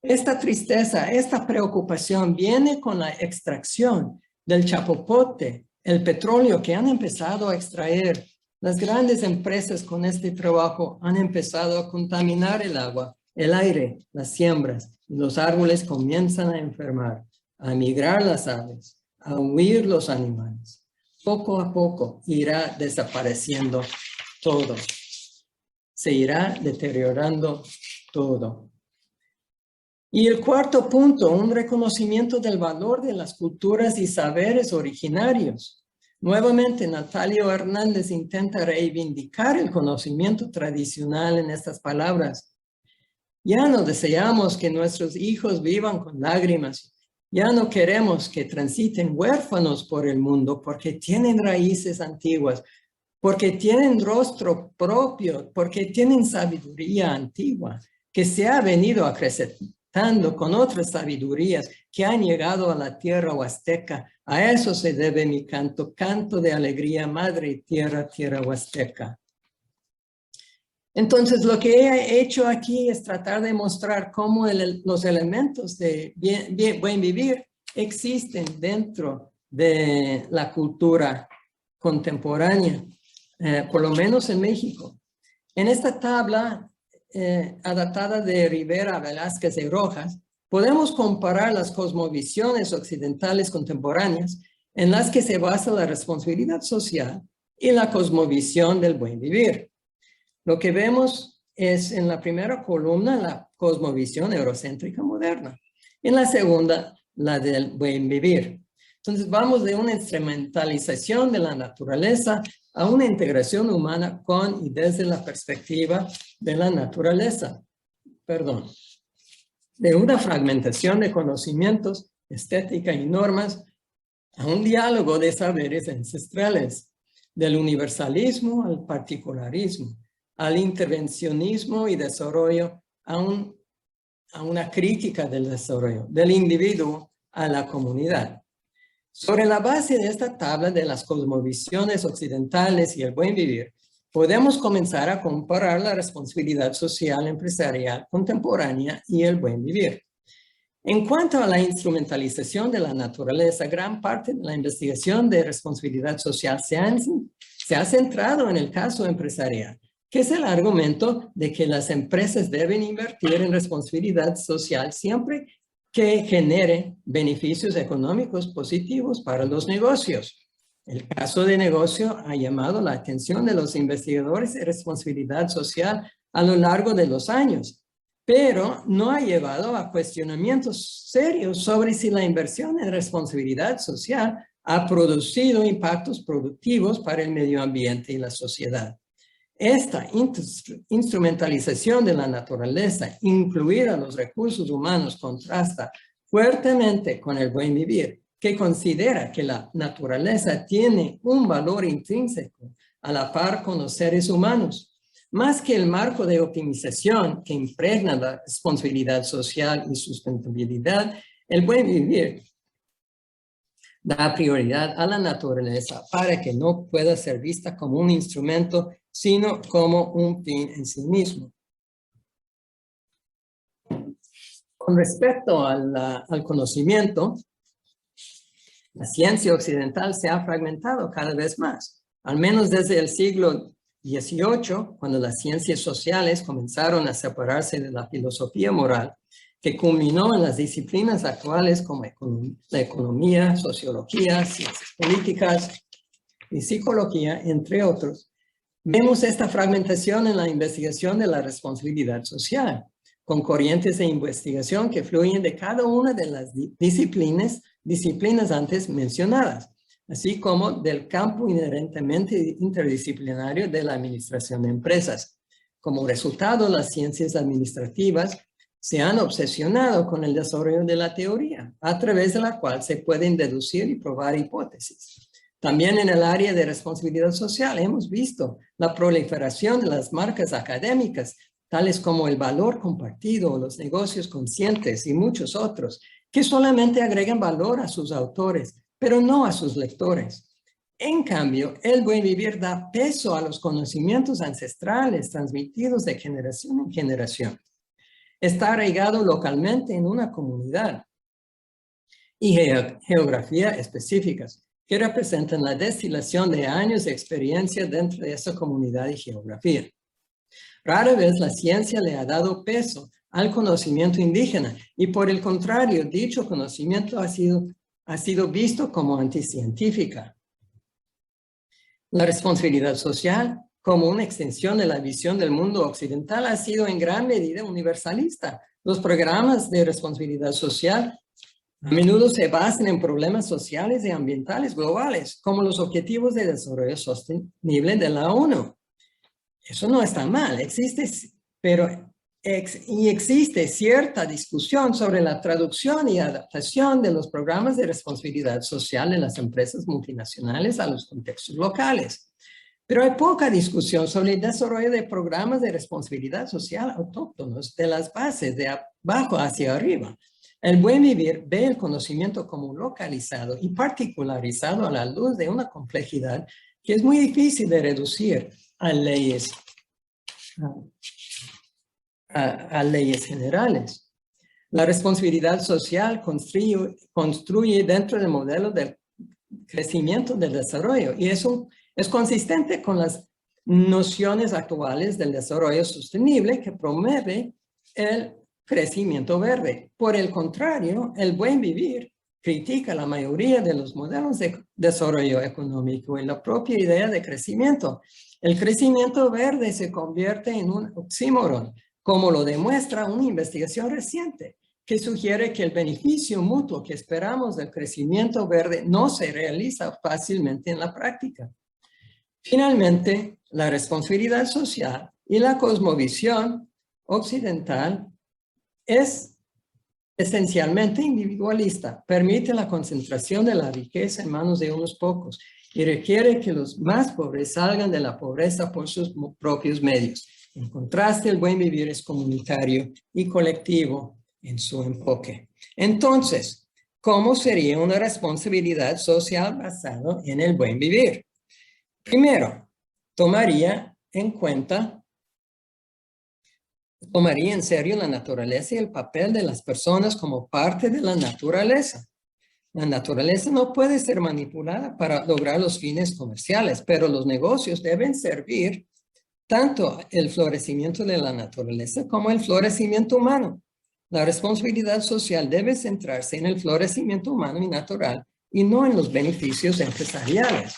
esta tristeza, esta preocupación viene con la extracción del chapopote, el petróleo que han empezado a extraer. Las grandes empresas con este trabajo han empezado a contaminar el agua, el aire, las siembras, y los árboles comienzan a enfermar, a migrar las aves, a huir los animales. Poco a poco irá desapareciendo todo. Se irá deteriorando todo. Y el cuarto punto, un reconocimiento del valor de las culturas y saberes originarios. Nuevamente, Natalio Hernández intenta reivindicar el conocimiento tradicional en estas palabras. Ya no deseamos que nuestros hijos vivan con lágrimas. Ya no queremos que transiten huérfanos por el mundo porque tienen raíces antiguas, porque tienen rostro propio, porque tienen sabiduría antigua, que se ha venido acrecentando con otras sabidurías que han llegado a la tierra huasteca. A eso se debe mi canto, canto de alegría, madre tierra, tierra huasteca. Entonces, lo que he hecho aquí es tratar de mostrar cómo los elementos de buen vivir existen dentro de la cultura contemporánea, por lo menos en México. En esta tabla, adaptada de Rivera, Velázquez y Rojas, podemos comparar las cosmovisiones occidentales contemporáneas en las que se basa la responsabilidad social y la cosmovisión del buen vivir. Lo que vemos es en la primera columna la cosmovisión eurocéntrica moderna, en la segunda la del buen vivir. Entonces vamos de una instrumentalización de la naturaleza a una integración humana con y desde la perspectiva de la naturaleza. Perdón. De una fragmentación de conocimientos, estética y normas a un diálogo de saberes ancestrales, del universalismo al particularismo, al intervencionismo y desarrollo, a una crítica del desarrollo, del individuo a la comunidad. Sobre la base de esta tabla de las cosmovisiones occidentales y el buen vivir, podemos comenzar a comparar la responsabilidad social empresarial contemporánea y el buen vivir. En cuanto a la instrumentalización de la naturaleza, gran parte de la investigación de responsabilidad social se ha centrado en el caso empresarial, que es el argumento de que las empresas deben invertir en responsabilidad social siempre que genere beneficios económicos positivos para los negocios. El caso de negocio ha llamado la atención de los investigadores de responsabilidad social a lo largo de los años, pero no ha llevado a cuestionamientos serios sobre si la inversión en responsabilidad social ha producido impactos productivos para el medio ambiente y la sociedad. Esta instrumentalización de la naturaleza, incluida los recursos humanos, contrasta fuertemente con el buen vivir, que considera que la naturaleza tiene un valor intrínseco a la par con los seres humanos. Más que el marco de optimización que impregna la responsabilidad social y sustentabilidad, el buen vivir da prioridad a la naturaleza para que no pueda ser vista como un instrumento, sino como un fin en sí mismo. Con respecto al conocimiento, la ciencia occidental se ha fragmentado cada vez más, al menos desde el siglo XVIII, cuando las ciencias sociales comenzaron a separarse de la filosofía moral, que culminó en las disciplinas actuales como la economía, sociología, ciencias políticas y psicología, entre otros. Vemos esta fragmentación en la investigación de la responsabilidad social, con corrientes de investigación que fluyen de cada una de las disciplinas antes mencionadas, así como del campo inherentemente interdisciplinario de la administración de empresas. Como resultado, las ciencias administrativas se han obsesionado con el desarrollo de la teoría, a través de la cual se pueden deducir y probar hipótesis. También en el área de responsabilidad social hemos visto la proliferación de las marcas académicas, tales como el valor compartido, los negocios conscientes y muchos otros, que solamente agregan valor a sus autores, pero no a sus lectores. En cambio, el buen vivir da peso a los conocimientos ancestrales transmitidos de generación en generación. Está arraigado localmente en una comunidad y geografía específicas que representan la destilación de años de experiencia dentro de esa comunidad y geografía. Rara vez la ciencia le ha dado peso al conocimiento indígena y por el contrario, dicho conocimiento ha sido visto como anticientífica. La responsabilidad social, como una extensión de la visión del mundo occidental, ha sido en gran medida universalista. Los programas de responsabilidad social a menudo se basan en problemas sociales y ambientales globales, como los Objetivos de Desarrollo Sostenible de la ONU. Eso no está mal, existe cierta discusión sobre la traducción y adaptación de los programas de responsabilidad social de las empresas multinacionales a los contextos locales. Pero hay poca discusión sobre el desarrollo de programas de responsabilidad social autóctonos de las bases de abajo hacia arriba. El buen vivir ve el conocimiento como localizado y particularizado a la luz de una complejidad que es muy difícil de reducir a leyes generales. La responsabilidad social construye dentro del modelo del crecimiento del desarrollo y eso es consistente con las nociones actuales del desarrollo sostenible que promueve el crecimiento verde. Por el contrario, el buen vivir critica la mayoría de los modelos de desarrollo económico y la propia idea de crecimiento. El crecimiento verde se convierte en un oxímoron, como lo demuestra una investigación reciente que sugiere que el beneficio mutuo que esperamos del crecimiento verde no se realiza fácilmente en la práctica. Finalmente, la responsabilidad social y la cosmovisión occidental es esencialmente individualista, permite la concentración de la riqueza en manos de unos pocos y requiere que los más pobres salgan de la pobreza por sus propios medios. En contraste, el buen vivir es comunitario y colectivo en su enfoque. Entonces, ¿cómo sería una responsabilidad social basada en el buen vivir? Primero, tomaría en serio la naturaleza y el papel de las personas como parte de la naturaleza. La naturaleza no puede ser manipulada para lograr los fines comerciales, pero los negocios deben servir tanto el florecimiento de la naturaleza como el florecimiento humano. La responsabilidad social debe centrarse en el florecimiento humano y natural y no en los beneficios empresariales.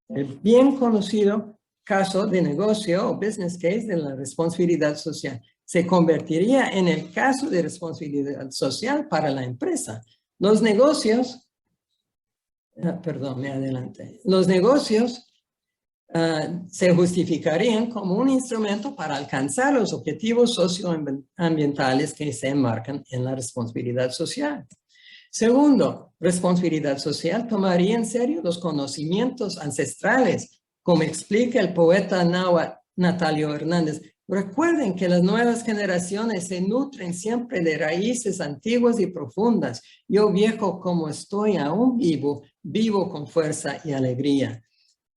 El bien conocido caso de negocio o business case de la responsabilidad social se convertiría en el caso de responsabilidad social para la empresa. Los negocios, los negocios se justificarían como un instrumento para alcanzar los objetivos socioambientales que se enmarcan en la responsabilidad social. Segundo, responsabilidad social tomaría en serio los conocimientos ancestrales, como explica el poeta náhuatl Natalio Hernández. Recuerden que las nuevas generaciones se nutren siempre de raíces antiguas y profundas. Yo viejo como estoy aún vivo, vivo con fuerza y alegría.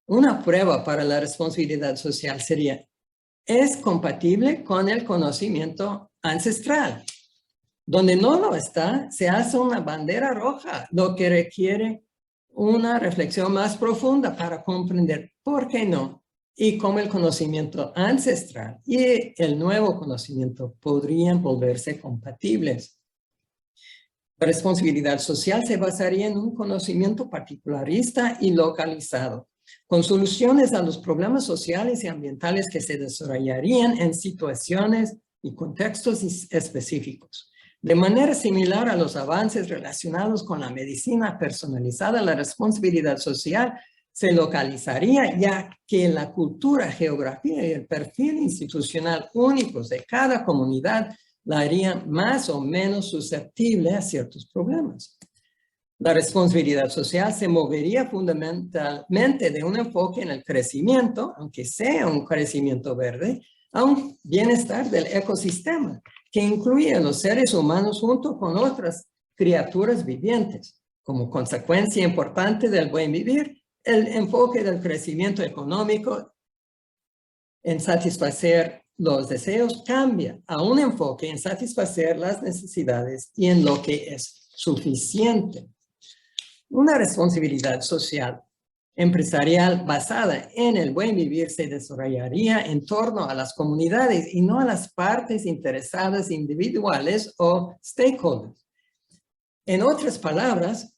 Una prueba para la responsabilidad social sería, ¿es compatible con el conocimiento ancestral? Donde no lo está, se hace una bandera roja, lo que requiere una reflexión más profunda para comprender por qué no y cómo el conocimiento ancestral y el nuevo conocimiento podrían volverse compatibles. La responsabilidad social se basaría en un conocimiento particularista y localizado, con soluciones a los problemas sociales y ambientales que se desarrollarían en situaciones y contextos específicos. De manera similar a los avances relacionados con la medicina personalizada, la responsabilidad social se localizaría, ya que la cultura, geografía y el perfil institucional únicos de cada comunidad la harían más o menos susceptible a ciertos problemas. La responsabilidad social se movería fundamentalmente de un enfoque en el crecimiento, aunque sea un crecimiento verde, a un bienestar del ecosistema, que incluye a los seres humanos junto con otras criaturas vivientes. Como consecuencia importante del buen vivir, el enfoque del crecimiento económico en satisfacer los deseos cambia a un enfoque en satisfacer las necesidades y en lo que es suficiente. Una responsabilidad social empresarial basada en el buen vivir se desarrollaría en torno a las comunidades y no a las partes interesadas individuales o stakeholders. En otras palabras,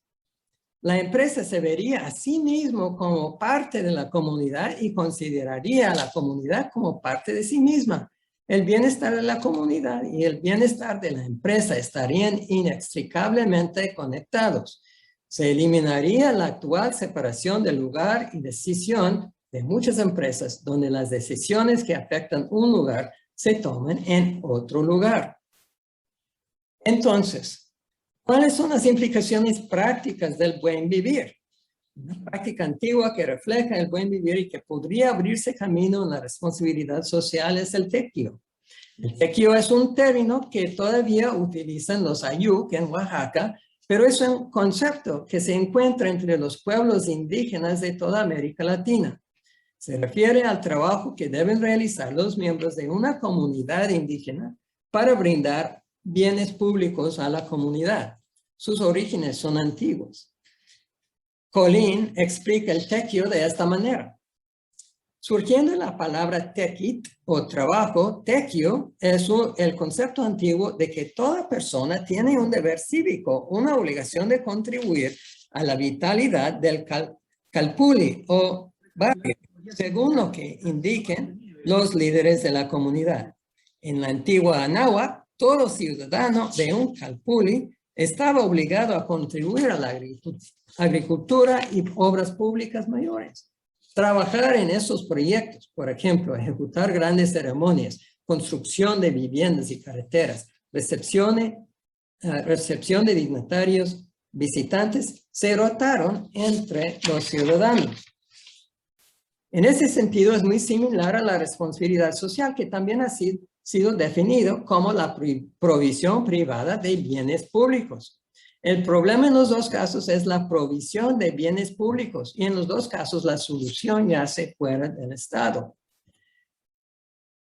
la empresa se vería a sí mismo como parte de la comunidad y consideraría a la comunidad como parte de sí misma. El bienestar de la comunidad y el bienestar de la empresa estarían inextricablemente conectados. Se eliminaría la actual separación de lugar y decisión de muchas empresas, donde las decisiones que afectan un lugar se toman en otro lugar. Entonces, ¿cuáles son las implicaciones prácticas del buen vivir? Una práctica antigua que refleja el buen vivir y que podría abrirse camino en la responsabilidad social es el tequio. El tequio es un término que todavía utilizan los ayuk en Oaxaca, pero es un concepto que se encuentra entre los pueblos indígenas de toda América Latina. Se refiere al trabajo que deben realizar los miembros de una comunidad indígena para brindar bienes públicos a la comunidad. Sus orígenes son antiguos. Colín explica el tequio de esta manera. Surgiendo de la palabra tequit o trabajo, tequio es el concepto antiguo de que toda persona tiene un deber cívico, una obligación de contribuir a la vitalidad del calpuli o barrio, según lo que indiquen los líderes de la comunidad. En la antigua Anáhuac, todo ciudadano de un calpuli estaba obligado a contribuir a la agricultura y obras públicas mayores. Trabajar en esos proyectos, por ejemplo, ejecutar grandes ceremonias, construcción de viviendas y carreteras, recepción recepción de dignatarios visitantes se rotaron entre los ciudadanos. En ese sentido, es muy similar a la responsabilidad social, que también ha sido definido como la provisión privada de bienes públicos. El problema en los dos casos es la provisión de bienes públicos, y en los dos casos la solución yace fuera del Estado.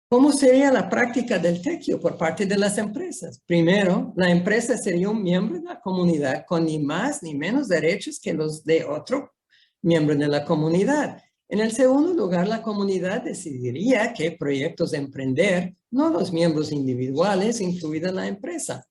¿Cómo sería la práctica del tequio por parte de las empresas? Primero, la empresa sería un miembro de la comunidad con ni más ni menos derechos que los de otro miembro de la comunidad. En el segundo lugar, la comunidad decidiría qué proyectos emprender, no los miembros individuales, incluida la empresa.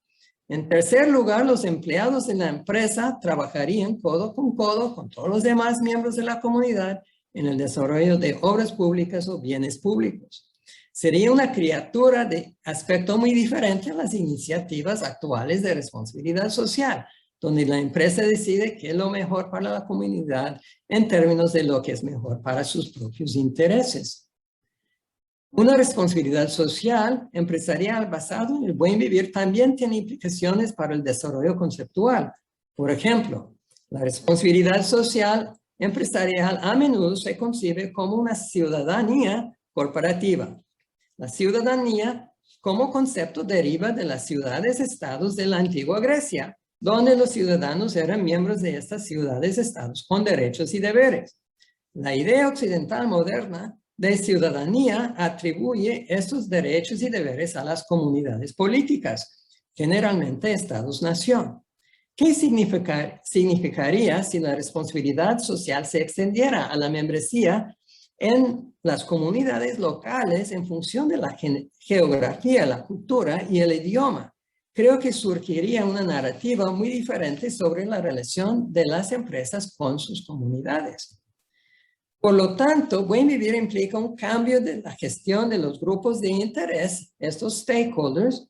En tercer lugar, los empleados de la empresa trabajarían codo con todos los demás miembros de la comunidad en el desarrollo de obras públicas o bienes públicos. Sería una criatura de aspecto muy diferente a las iniciativas actuales de responsabilidad social, donde la empresa decide qué es lo mejor para la comunidad en términos de lo que es mejor para sus propios intereses. Una responsabilidad social empresarial basada en el buen vivir también tiene implicaciones para el desarrollo conceptual. Por ejemplo, la responsabilidad social empresarial a menudo se concibe como una ciudadanía corporativa. La ciudadanía como concepto deriva de las ciudades-estados de la antigua Grecia, donde los ciudadanos eran miembros de estas ciudades-estados con derechos y deberes. La idea occidental moderna de ciudadanía atribuye estos derechos y deberes a las comunidades políticas, generalmente estados-nación. ¿Qué significaría si la responsabilidad social se extendiera a la membresía en las comunidades locales en función de la geografía, la cultura y el idioma? Creo que surgiría una narrativa muy diferente sobre la relación de las empresas con sus comunidades. Por lo tanto, buen vivir implica un cambio de la gestión de los grupos de interés, estos stakeholders,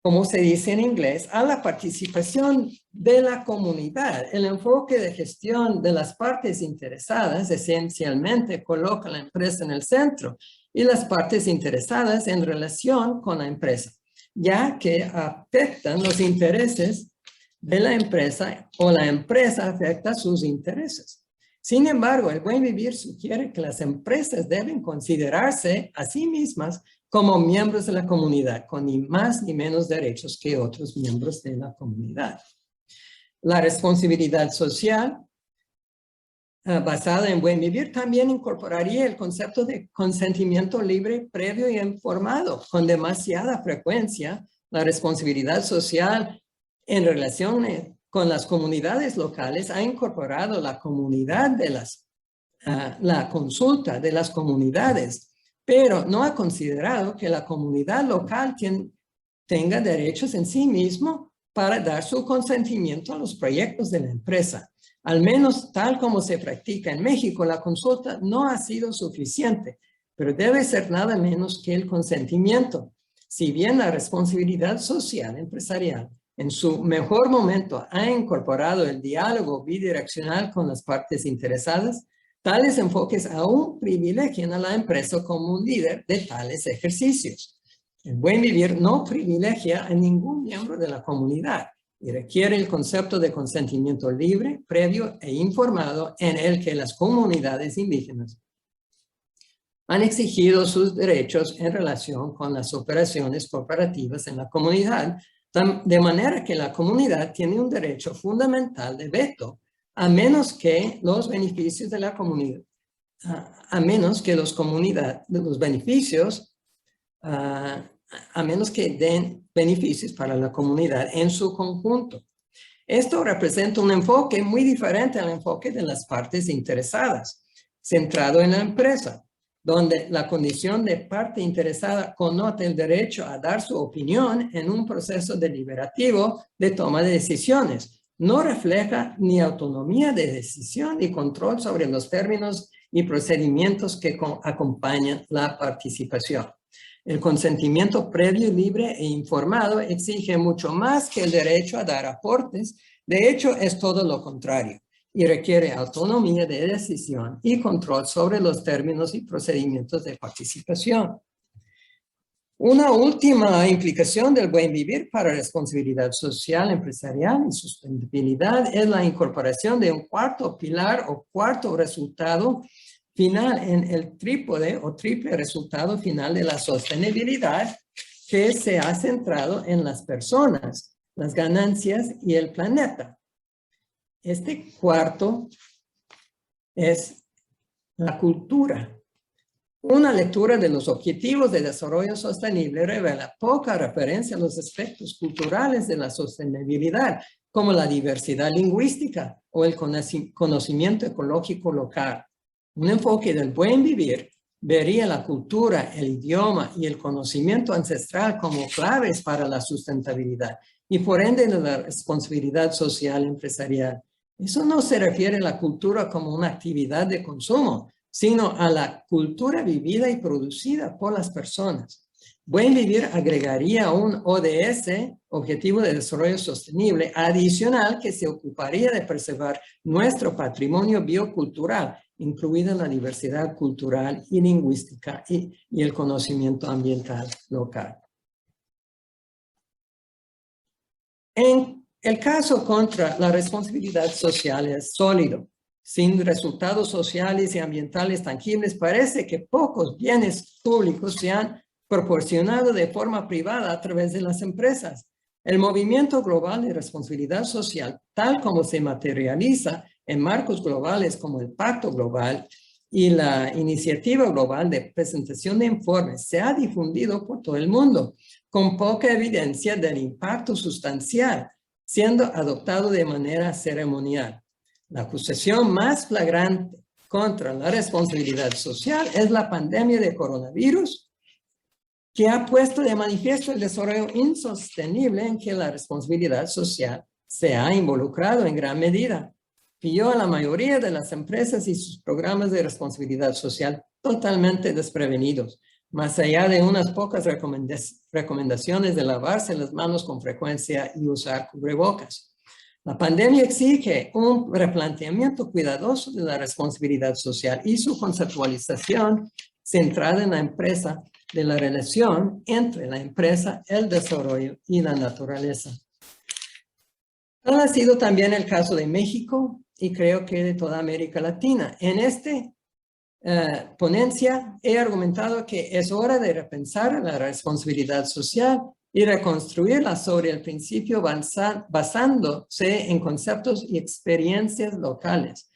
como se dice en inglés, a la participación de la comunidad. El enfoque de gestión de las partes interesadas esencialmente coloca a la empresa en el centro y las partes interesadas en relación con la empresa, ya que afectan los intereses de la empresa o la empresa afecta sus intereses. Sin embargo, el buen vivir sugiere que las empresas deben considerarse a sí mismas como miembros de la comunidad, con ni más ni menos derechos que otros miembros de la comunidad. La responsabilidad social basada en buen vivir también incorporaría el concepto de consentimiento libre, previo y informado. Con demasiada frecuencia, la responsabilidad social en relación con las comunidades locales ha incorporado la comunidad de la consulta de las comunidades, pero no ha considerado que la comunidad local tenga derechos en sí mismo para dar su consentimiento a los proyectos de la empresa. Al menos tal como se practica en México, la consulta no ha sido suficiente, pero debe ser nada menos que el consentimiento. Si bien la responsabilidad social empresarial en su mejor momento ha incorporado el diálogo bidireccional con las partes interesadas, tales enfoques aún privilegian a la empresa como un líder de tales ejercicios. El buen vivir no privilegia a ningún miembro de la comunidad y requiere el concepto de consentimiento libre, previo e informado en el que las comunidades indígenas han exigido sus derechos en relación con las operaciones corporativas en la comunidad, de manera que la comunidad tiene un derecho fundamental de veto a menos que los beneficios de la comunidad, a menos que den beneficios para la comunidad en su conjunto. Esto representa un enfoque muy diferente al enfoque de las partes interesadas, centrado en la empresa, donde la condición de parte interesada connota el derecho a dar su opinión en un proceso deliberativo de toma de decisiones. No refleja ni autonomía de decisión ni control sobre los términos y procedimientos que acompañan la participación. El consentimiento previo, libre e informado exige mucho más que el derecho a dar aportes. De hecho, es todo lo contrario y requiere autonomía de decisión y control sobre los términos y procedimientos de participación. Una última implicación del buen vivir para responsabilidad social, empresarial y sustentabilidad es la incorporación de un cuarto pilar o cuarto resultado final en el trípode o triple resultado final de la sostenibilidad, que se ha centrado en las personas, las ganancias y el planeta. Este cuarto es la cultura. Una lectura de los Objetivos de Desarrollo Sostenible revela poca referencia a los aspectos culturales de la sostenibilidad, como la diversidad lingüística o el conocimiento ecológico local. Un enfoque del buen vivir vería la cultura, el idioma y el conocimiento ancestral como claves para la sustentabilidad y por ende la responsabilidad social empresarial. Eso no se refiere a la cultura como una actividad de consumo, sino a la cultura vivida y producida por las personas. Buen vivir agregaría un ODS, Objetivo de Desarrollo Sostenible, adicional que se ocuparía de preservar nuestro patrimonio biocultural, incluida la diversidad cultural y lingüística y el conocimiento ambiental local. En el caso contra la responsabilidad social es sólido. Sin resultados sociales y ambientales tangibles, parece que pocos bienes públicos se han proporcionado de forma privada a través de las empresas. El movimiento global de responsabilidad social, tal como se materializa en marcos globales como el Pacto Global y la Iniciativa Global de Presentación de Informes, se ha difundido por todo el mundo, con poca evidencia del impacto sustancial, siendo adoptado de manera ceremonial. La acusación más flagrante contra la responsabilidad social es la pandemia de coronavirus, que ha puesto de manifiesto el desarrollo insostenible en que la responsabilidad social se ha involucrado en gran medida. Pilló a la mayoría de las empresas y sus programas de responsabilidad social totalmente desprevenidos, más allá de unas pocas recomendaciones de lavarse las manos con frecuencia y usar cubrebocas. La pandemia exige un replanteamiento cuidadoso de la responsabilidad social y su conceptualización centrada en la empresa, de la relación entre la empresa, el desarrollo y la naturaleza. Tal ha sido también el caso de México y creo que de toda América Latina. En esta ponencia he argumentado que es hora de repensar la responsabilidad social y reconstruirla sobre el principio basándose en conceptos y experiencias locales.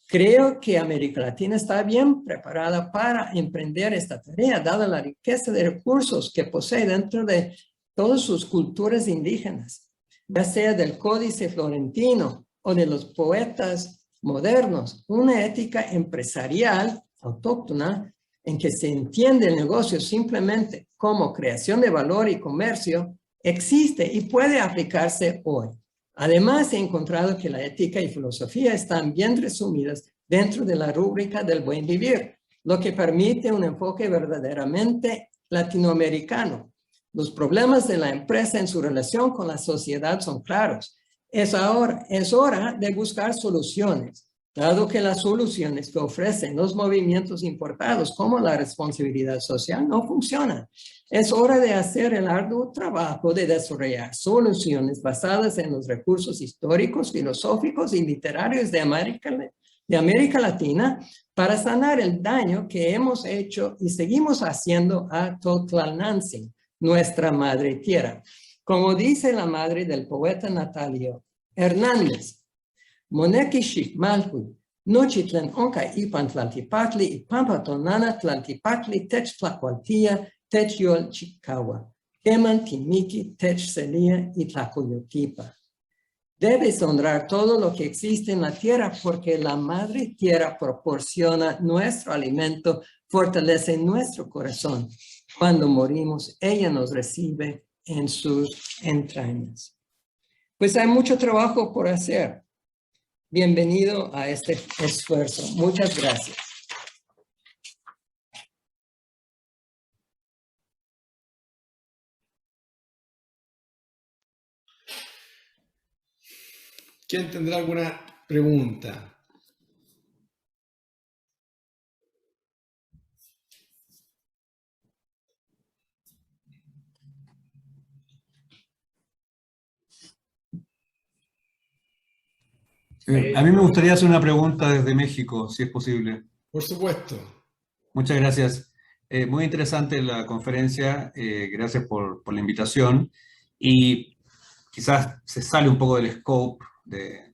Creo que América Latina está bien preparada para emprender esta tarea, dada la riqueza de recursos que posee dentro de todas sus culturas indígenas, ya sea del Códice Florentino o de los poetas modernos. Una ética empresarial autóctona en que se entiende el negocio simplemente como creación de valor y comercio, existe y puede aplicarse hoy. Además, he encontrado que la ética y filosofía están bien resumidas dentro de la rúbrica del buen vivir, lo que permite un enfoque verdaderamente latinoamericano. Los problemas de la empresa en su relación con la sociedad son claros. Es hora de buscar soluciones, dado que las soluciones que ofrecen los movimientos importados, como la responsabilidad social, no funcionan. Es hora de hacer el arduo trabajo de desarrollar soluciones basadas en los recursos históricos, filosóficos y literarios de América Latina para sanar el daño que hemos hecho y seguimos haciendo a Totlalnantzin, nuestra madre tierra. Como dice la madre del poeta Natalio Hernández, Moneki Shikmalhu, Nochitlen Onka Ipan Tlantipatli, Ipampatonana Tlantipatli, Tech Tlacualtia, Tech Yol Chikawa, Keman Timiki, Tech Celia y Tlacoyotipa. Debes honrar todo lo que existe en la tierra porque la madre tierra proporciona nuestro alimento, fortalece nuestro corazón. Cuando morimos, ella nos recibe en sus entrañas. Pues hay mucho trabajo por hacer. Bienvenido a este esfuerzo. Muchas gracias. ¿Quién tendrá alguna pregunta? A mí me gustaría hacer una pregunta desde México, si es posible. Por supuesto. Muchas gracias. Muy interesante la conferencia, gracias por la invitación. Y quizás se sale un poco del scope del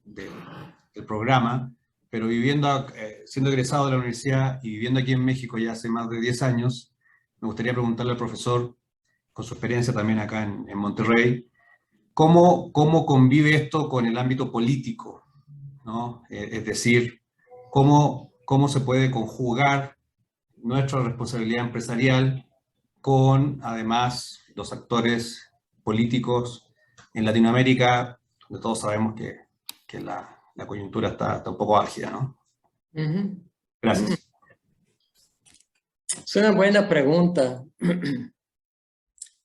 programa, pero siendo egresado de la universidad y viviendo aquí en México ya hace más de 10 años, me gustaría preguntarle al profesor, con su experiencia también acá en Monterrey, ¿cómo convive esto con el ámbito político, ¿no? Es decir, ¿cómo se puede conjugar nuestra responsabilidad empresarial con, además, los actores políticos en Latinoamérica, donde todos sabemos que la coyuntura está un poco álgida, ¿no? Ujú. Gracias. Es una buena pregunta.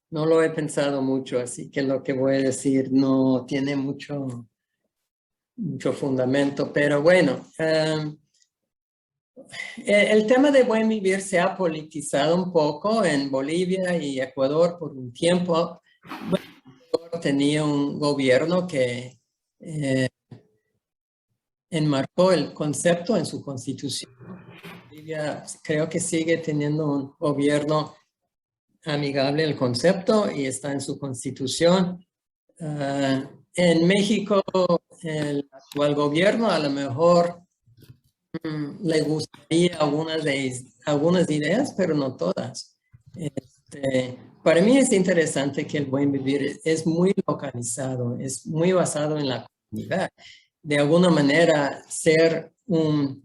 No lo he pensado mucho, así que lo que voy a decir no tiene mucho fundamento, pero bueno, el tema de buen vivir se ha politizado un poco en Bolivia y Ecuador por un tiempo. Bueno, Ecuador tenía un gobierno que enmarcó el concepto en su constitución. Bolivia creo que sigue teniendo un gobierno amigable al concepto y está en su constitución. En México, el actual gobierno a lo mejor le gustaría algunas ideas, pero no todas. Para mí es interesante que el buen vivir es muy localizado, es muy basado en la comunidad. De alguna manera, ser una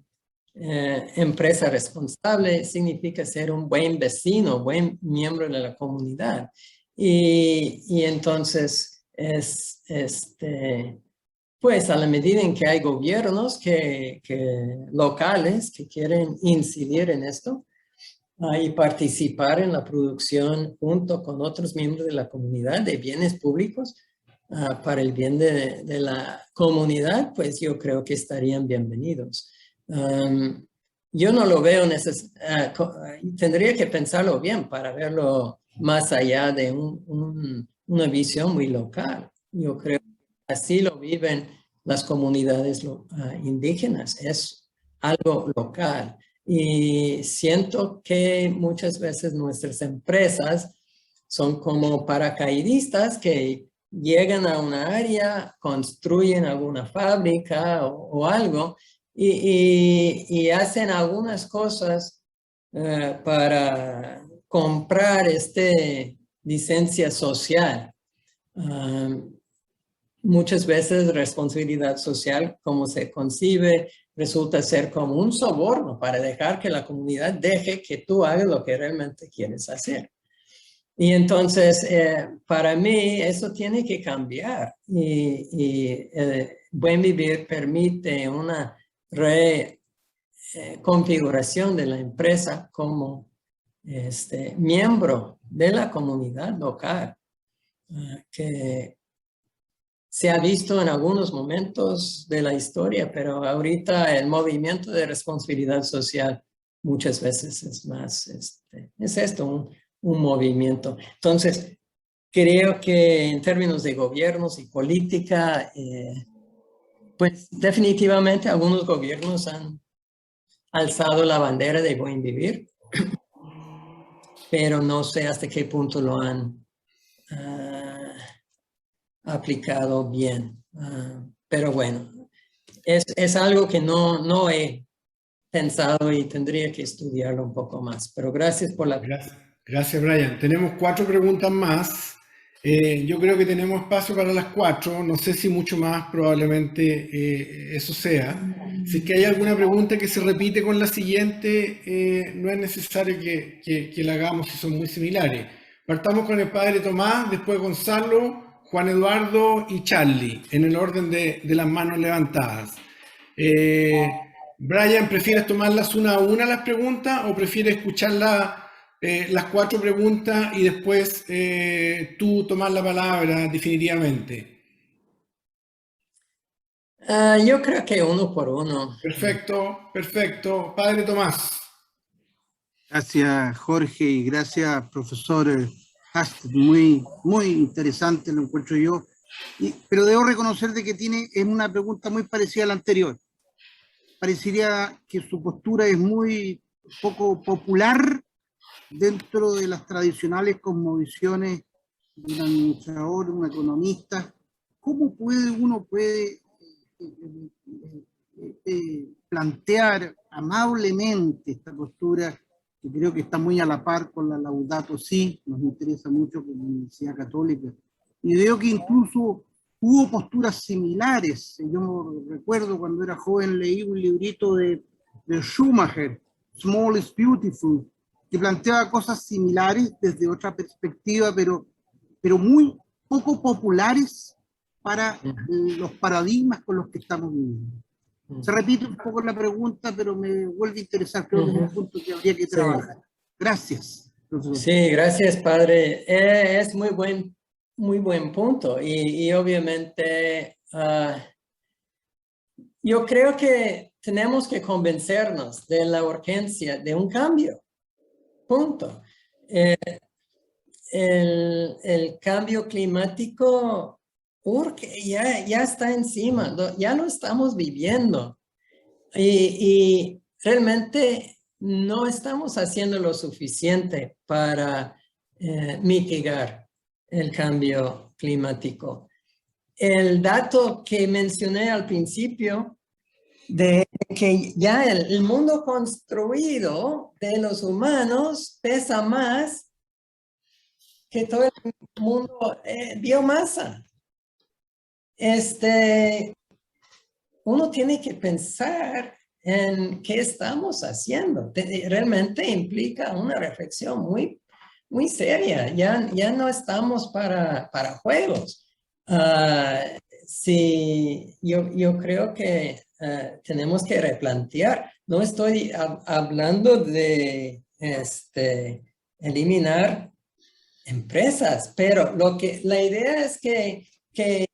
empresa responsable significa ser un buen vecino, buen miembro de la comunidad. Y entonces, pues a la medida en que hay gobiernos locales que quieren incidir en esto y participar en la producción junto con otros miembros de la comunidad de bienes públicos para el bien de la comunidad, pues yo creo que estarían bienvenidos. Yo no lo veo tendría que pensarlo bien para verlo más allá de una visión muy local. Yo creo que así lo viven las comunidades indígenas, es algo local. Y siento que muchas veces nuestras empresas son como paracaidistas que llegan a una área, construyen alguna fábrica o algo y hacen algunas cosas para comprar licencia social. Muchas veces responsabilidad social, como se concibe, resulta ser como un soborno para dejar que la comunidad deje que tú hagas lo que realmente quieres hacer. Y entonces, para mí, eso tiene que cambiar. Y buen vivir permite una reconfiguración de la empresa como miembro de la comunidad local, que se ha visto en algunos momentos de la historia, pero ahorita el movimiento de responsabilidad social muchas veces es más, es esto, un movimiento. Entonces, creo que en términos de gobiernos y política, pues definitivamente algunos gobiernos han alzado la bandera de buen vivir, pero no sé hasta qué punto lo han aplicado bien. Pero bueno, es algo que no he pensado y tendría que estudiarlo un poco más. Pero gracias por la... Gracias, Brian. Tenemos 4 preguntas más. Yo creo que tenemos espacio para las 4. No sé si mucho más, probablemente eso sea. Si es que hay alguna pregunta que se repite con la siguiente, no es necesario que la hagamos si son muy similares. Partamos con el padre Tomás, después Gonzalo, Juan Eduardo y Charlie, en el orden de las manos levantadas. Brian, ¿prefieres tomarlas una a una las preguntas o prefieres escuchar las 4 preguntas y después tú tomar la palabra definitivamente? Yo creo que uno por uno. Perfecto, perfecto. Padre Tomás. Gracias, Jorge, y gracias, profesor Hasted. Muy interesante lo encuentro yo. Pero debo reconocer de que es una pregunta muy parecida a la anterior. Parecería que su postura es muy poco popular dentro de las tradicionales cosmovisiones de un administrador, un economista. ¿Cómo uno puede plantear amablemente esta postura, que creo que está muy a la par con la Laudato Si, nos interesa mucho como Universidad Católica? Y veo que incluso hubo posturas similares. Yo recuerdo cuando era joven leí un librito de Schumacher, Small is Beautiful, que planteaba cosas similares desde otra perspectiva, pero muy poco populares para los paradigmas con los que estamos viviendo. Se repite un poco la pregunta, pero me vuelve a interesar. Creo que es un punto que habría que trabajar. Gracias, profesor. Sí, gracias, padre. Es muy buen punto. Y obviamente, yo creo que tenemos que convencernos de la urgencia de un cambio. Punto. El cambio climático ya está encima, ya lo estamos viviendo. Y realmente no estamos haciendo lo suficiente para mitigar el cambio climático. El dato que mencioné al principio de que ya el mundo construido de los humanos pesa más que todo el mundo biomasa. Uno tiene que pensar en qué estamos haciendo. Realmente implica una reflexión muy seria. Ya no estamos para juegos. Sí, yo creo que tenemos que replantear. No estoy hablando de eliminar empresas, pero la idea es que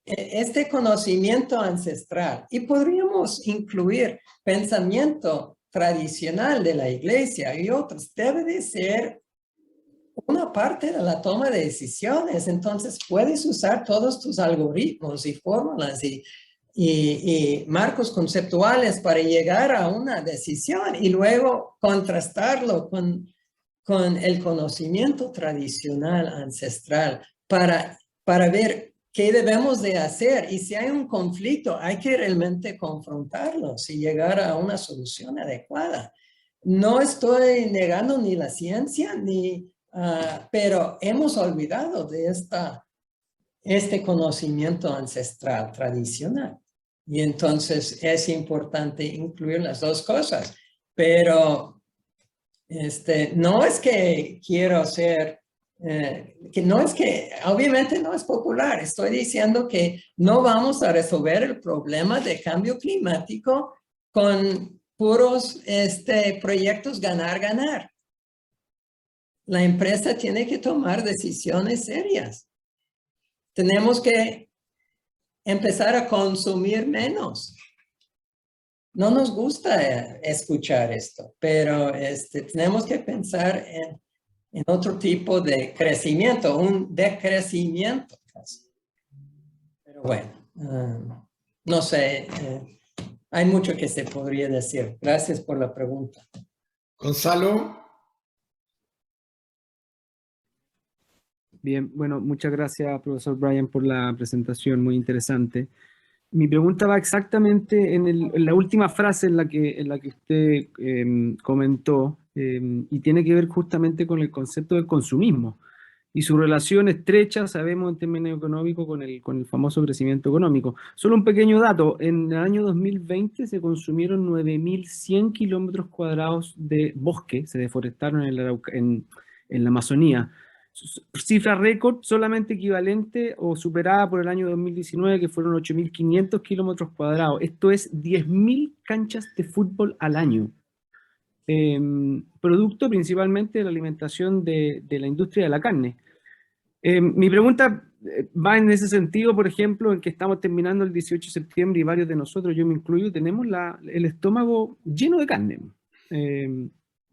este conocimiento ancestral, y podríamos incluir pensamiento tradicional de la iglesia y otros, debe de ser una parte de la toma de decisiones. Entonces puedes usar todos tus algoritmos y fórmulas y marcos conceptuales para llegar a una decisión y luego contrastarlo con el conocimiento tradicional ancestral para ver qué debemos de hacer. Y si hay un conflicto, hay que realmente confrontarlos y llegar a una solución adecuada. No estoy negando ni la ciencia, pero hemos olvidado de este conocimiento ancestral tradicional. Y entonces es importante incluir las dos cosas. Pero no es que quiero ser, que no es que, obviamente no es popular. Estoy diciendo que no vamos a resolver el problema de cambio climático con puros proyectos ganar. La empresa tiene que tomar decisiones serias. Tenemos que empezar a consumir menos. No nos gusta escuchar esto, pero tenemos que pensar en otro tipo de crecimiento, un decrecimiento casi. Pero bueno, no sé, hay mucho que se podría decir. Gracias por la pregunta. Gonzalo. Bien, bueno, muchas gracias, profesor Brian, por la presentación, muy interesante. Mi pregunta va exactamente en la última frase en la que usted comentó, y tiene que ver justamente con el concepto del consumismo y su relación estrecha, sabemos, en términos económicos con el famoso crecimiento económico. Solo un pequeño dato: en el año 2020 se consumieron 9.100 kilómetros cuadrados de bosque, se deforestaron en la Amazonía. Cifra récord, solamente equivalente o superada por el año 2019, que fueron 8.500 kilómetros cuadrados. Esto es 10.000 canchas de fútbol al año. Producto principalmente de la alimentación de la industria de la carne. Mi pregunta va en ese sentido, por ejemplo, en que estamos terminando el 18 de septiembre y varios de nosotros, yo me incluyo, tenemos el estómago lleno de carne.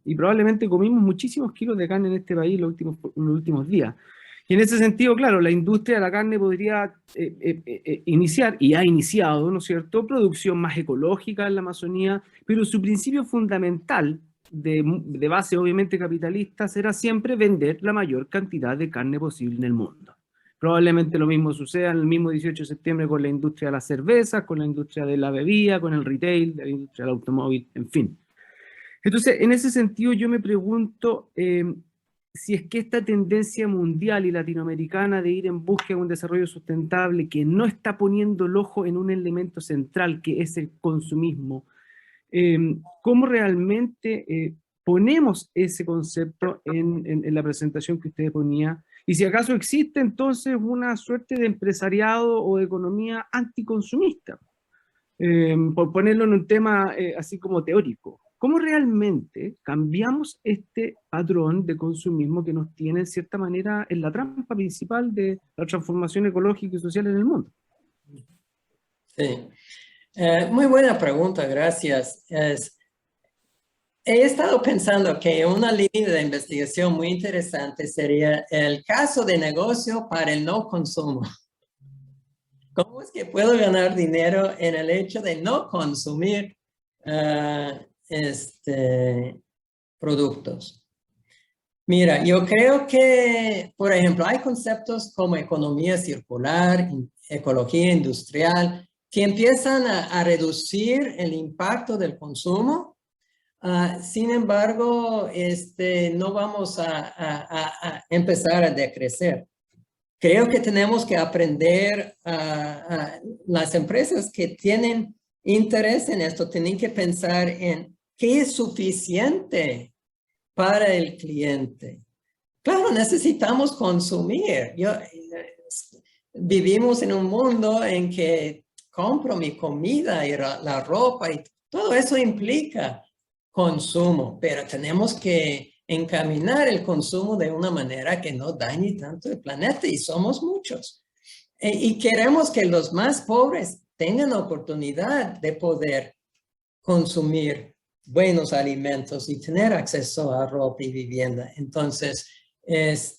Y probablemente comimos muchísimos kilos de carne en este país los últimos días. Y en ese sentido, claro, la industria de la carne podría iniciar, y ha iniciado, ¿no es cierto?, producción más ecológica en la Amazonía, pero su principio fundamental, de base obviamente capitalista, será siempre vender la mayor cantidad de carne posible en el mundo. Probablemente lo mismo suceda en el mismo 18 de septiembre con la industria de las cervezas, con la industria de la bebida, con el retail, la industria del automóvil, en fin. Entonces, en ese sentido yo me pregunto si es que esta tendencia mundial y latinoamericana de ir en búsqueda de un desarrollo sustentable que no está poniendo el ojo en un elemento central que es el consumismo, ¿cómo realmente ponemos ese concepto en la presentación que usted ponía? Y si acaso existe entonces una suerte de empresariado o de economía anticonsumista, por ponerlo en un tema así como teórico. ¿Cómo realmente cambiamos este patrón de consumismo que nos tiene, en cierta manera, en la trampa principal de la transformación ecológica y social en el mundo? Sí. Muy buena pregunta, gracias. He estado pensando que una línea de investigación muy interesante sería el caso de negocio para el no consumo. ¿Cómo es que puedo ganar dinero en el hecho de no consumir productos? Mira, yo creo que, por ejemplo, hay conceptos como economía circular, ecología industrial, que empiezan a reducir el impacto del consumo. Sin embargo, no vamos a empezar a decrecer. Creo que tenemos que aprender las empresas que tienen interés en esto, tienen que pensar en qué es suficiente para el cliente. Claro, necesitamos consumir. Vivimos en un mundo en que compro mi comida y la ropa y todo eso implica consumo, pero tenemos que encaminar el consumo de una manera que no dañe tanto el planeta y somos muchos. Y queremos que los más pobres tengan la oportunidad de poder consumir buenos alimentos y tener acceso a ropa y vivienda. Entonces, es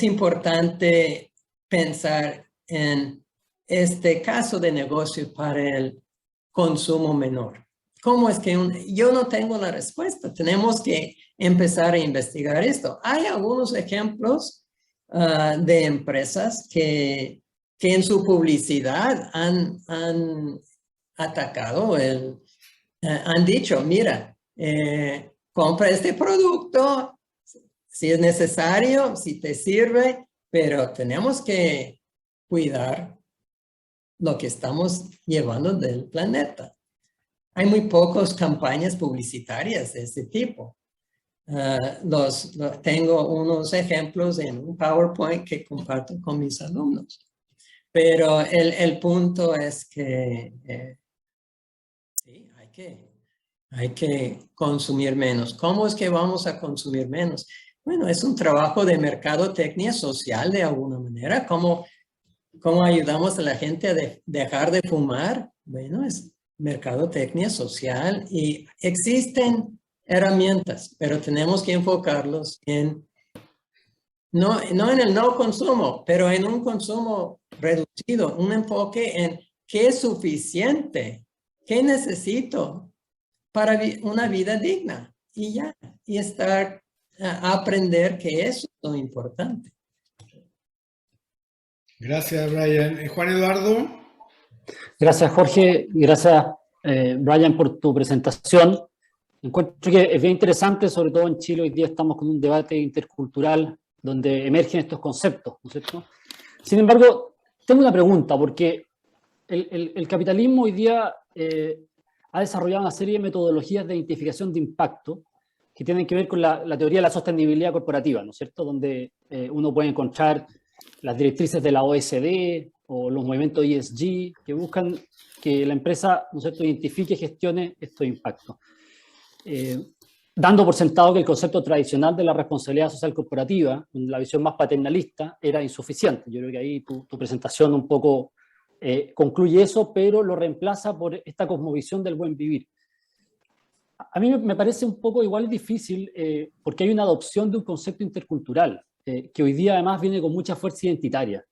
importante pensar en este caso de negocio para el consumo menor. ¿Cómo es que yo no tengo la respuesta? Tenemos que empezar a investigar esto. Hay algunos ejemplos de empresas que en su publicidad han atacado han dicho, mira, compra este producto si es necesario, si te sirve, pero tenemos que cuidar lo que estamos llevando del planeta. Hay muy pocas campañas publicitarias de este tipo. Tengo unos ejemplos en un PowerPoint que comparto con mis alumnos. Pero el punto es que sí, hay que consumir menos. ¿Cómo es que vamos a consumir menos? Bueno, es un trabajo de mercadotecnia social de alguna manera. ¿Cómo ayudamos a la gente a dejar de fumar? Bueno, es mercadotecnia social y existen herramientas, pero tenemos que enfocarlos no en el no consumo, pero en un consumo reducido, un enfoque en qué es suficiente, qué necesito para una vida digna y ya, y aprender que eso es lo importante. Gracias, Brian. Juan Eduardo. Gracias, Jorge, y gracias, Brian, por tu presentación. Encuentro que es bien interesante, sobre todo en Chile hoy día estamos con un debate intercultural donde emergen estos conceptos, ¿no es cierto? Sin embargo, tengo una pregunta, porque el capitalismo hoy día ha desarrollado una serie de metodologías de identificación de impacto que tienen que ver con la teoría de la sostenibilidad corporativa, ¿no es cierto? Donde uno puede encontrar las directrices de la OECD o los movimientos ESG que buscan que la empresa, ¿no es cierto?, identifique y gestione estos impactos. Dando por sentado que el concepto tradicional de la responsabilidad social corporativa, la visión más paternalista, era insuficiente. Yo creo que ahí tu presentación un poco concluye eso, pero lo reemplaza por esta cosmovisión del buen vivir. A mí me parece un poco igual difícil porque hay una adopción de un concepto intercultural que hoy día además viene con mucha fuerza identitaria.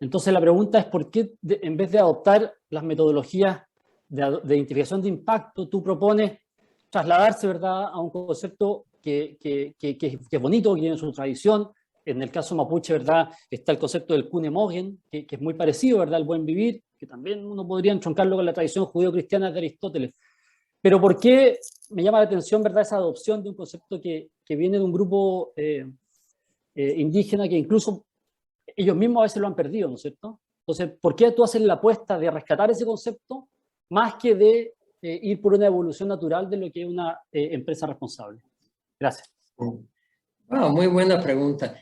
Entonces la pregunta es por qué en vez de adoptar las metodologías de identificación de impacto, tú propones trasladarse, ¿verdad?, a un concepto que es bonito, que tiene su tradición. En el caso mapuche, ¿verdad?, está el concepto del Kunemogen, que es muy parecido, ¿verdad?, al buen vivir, que también uno podría entroncarlo con la tradición judeo-cristiana de Aristóteles. Pero ¿por qué me llama la atención, ¿verdad?, esa adopción de un concepto que viene de un grupo indígena que incluso ellos mismos a veces lo han perdido, ¿no es cierto? Entonces, ¿por qué tú haces la apuesta de rescatar ese concepto más que de ir por una evolución natural de lo que es una empresa responsable? Gracias. Wow, muy buena pregunta.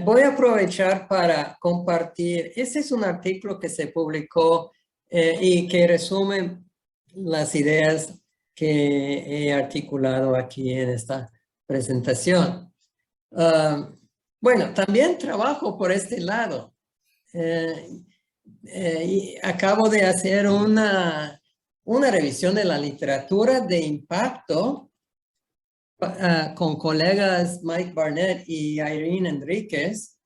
Voy a aprovechar para compartir. Este es un artículo que se publicó y que resume las ideas que he articulado aquí en esta presentación. Bueno, también trabajo por este lado. Y acabo de hacer una revisión de la literatura de impacto con colegas Mike Barnett y Irene Enríquez,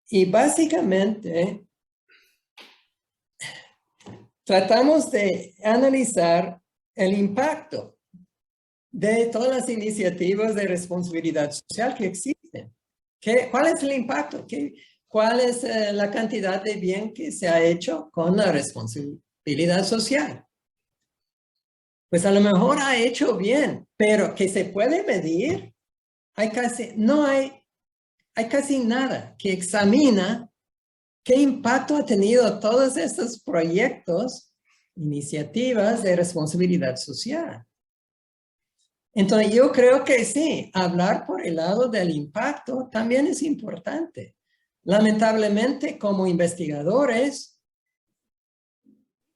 y básicamente tratamos de analizar el impacto de todas las iniciativas de responsabilidad social que existen. ¿Cuál es el impacto? ¿Cuál es la cantidad de bien que se ha hecho con la responsabilidad social? Pues a lo mejor ha hecho bien, pero que se puede medir, hay casi nada que examina qué impacto ha tenido todos estos proyectos, iniciativas de responsabilidad social. Entonces yo creo que sí, hablar por el lado del impacto también es importante. Lamentablemente, como investigadores,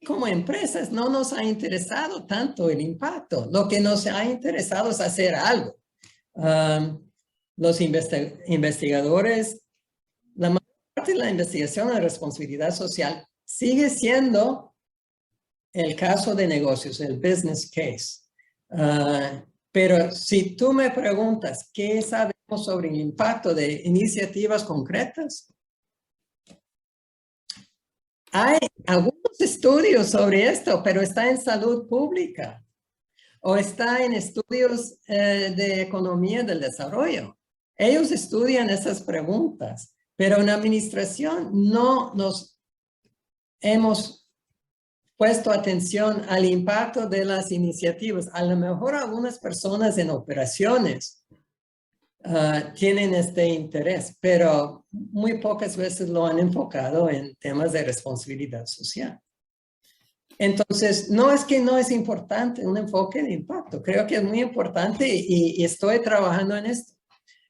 como empresas, no nos ha interesado tanto el impacto. Lo que nos ha interesado es hacer algo. Los investigadores, la mayor parte de la investigación de responsabilidad social sigue siendo el caso de negocios, el business case. Pero si tú me preguntas qué sabemos sobre el impacto de iniciativas concretas, hay algunos estudios sobre esto, pero está en salud pública o está en estudios de economía del desarrollo. Ellos estudian esas preguntas, pero en administración no nos hemos puesto atención al impacto de las iniciativas. A lo mejor algunas personas en operaciones tienen este interés, pero muy pocas veces lo han enfocado en temas de responsabilidad social. Entonces, no es que no es importante un enfoque de impacto, creo que es muy importante y estoy trabajando en esto.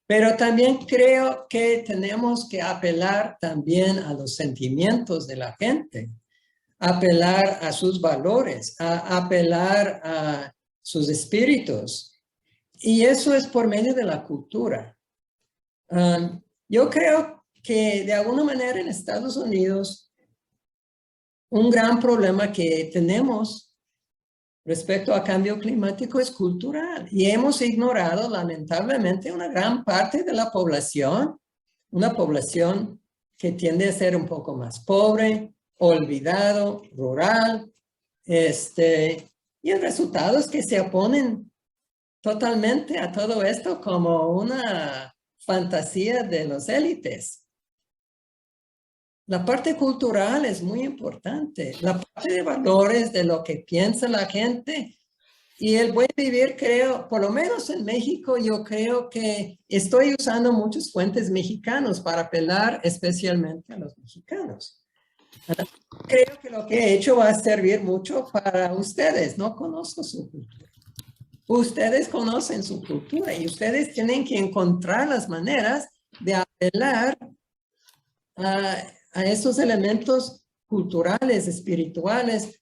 Pero también creo que tenemos que apelar también a los sentimientos de la gente, apelar a sus valores, apelar a sus espíritus. Y eso es por medio de la cultura. Yo creo que de alguna manera en Estados Unidos, un gran problema que tenemos respecto a cambio climático es cultural. Y hemos ignorado lamentablemente una gran parte de la población, una población que tiende a ser un poco más pobre, olvidado, rural, y el resultado es que se oponen totalmente a todo esto como una fantasía de los élites. La parte cultural es muy importante, la parte de valores, de lo que piensa la gente y el buen vivir, creo, por lo menos en México, yo creo que estoy usando muchas fuentes mexicanos para apelar especialmente a los mexicanos. Creo que lo que he hecho va a servir mucho para ustedes, no conozco su cultura. Ustedes conocen su cultura y ustedes tienen que encontrar las maneras de apelar a esos elementos culturales, espirituales,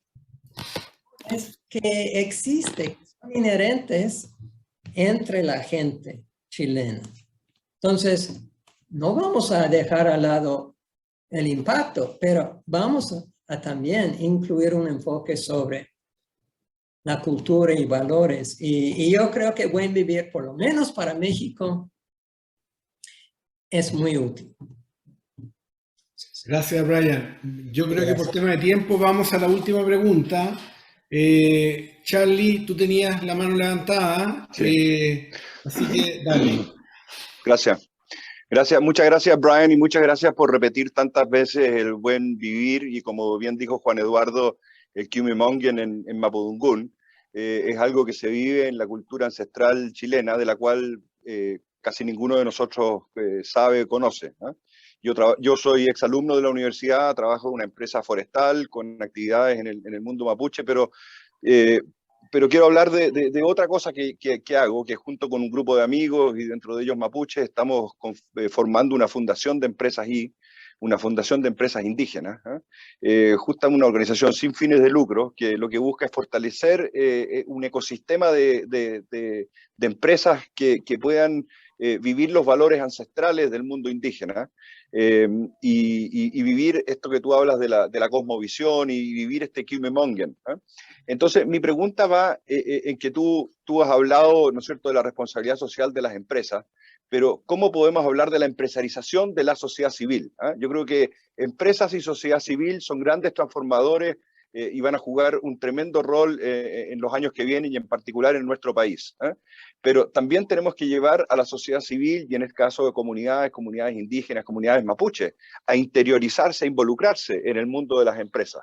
que existen, que son inherentes entre la gente chilena. Entonces, no vamos a dejar al lado el impacto, pero vamos a también incluir un enfoque sobre la cultura y valores. Y yo creo que buen vivir, por lo menos para México, es muy útil. Gracias, Brian. Yo creo que por tema de tiempo vamos a la última pregunta. Charlie, tú tenías la mano levantada, así que dale. Gracias. Muchas gracias, Brian, y muchas gracias por repetir tantas veces el buen vivir y, como bien dijo Juan Eduardo, el Kiumimongen en Mapudungún. Es algo que se vive en la cultura ancestral chilena, de la cual casi ninguno de nosotros sabe o conoce, ¿no? Yo soy exalumno de la universidad, trabajo en una empresa forestal con actividades en el mundo mapuche, pero quiero hablar de otra cosa que hago, que junto con un grupo de amigos y dentro de ellos mapuches estamos formando una fundación de empresas una fundación de empresas indígenas, justamente una organización sin fines de lucro que lo que busca es fortalecer un ecosistema de empresas que puedan vivir los valores ancestrales del mundo indígena y vivir esto que tú hablas de la cosmovisión y vivir este Kiumimongen. Entonces, mi pregunta va en que tú has hablado, ¿no es cierto?, de la responsabilidad social de las empresas, pero ¿cómo podemos hablar de la empresarización de la sociedad civil? Yo creo que empresas y sociedad civil son grandes transformadores y van a jugar un tremendo rol en los años que vienen y en particular en nuestro país. Pero también tenemos que llevar a la sociedad civil, y en el caso de comunidades indígenas, comunidades mapuche, a interiorizarse, a involucrarse en el mundo de las empresas.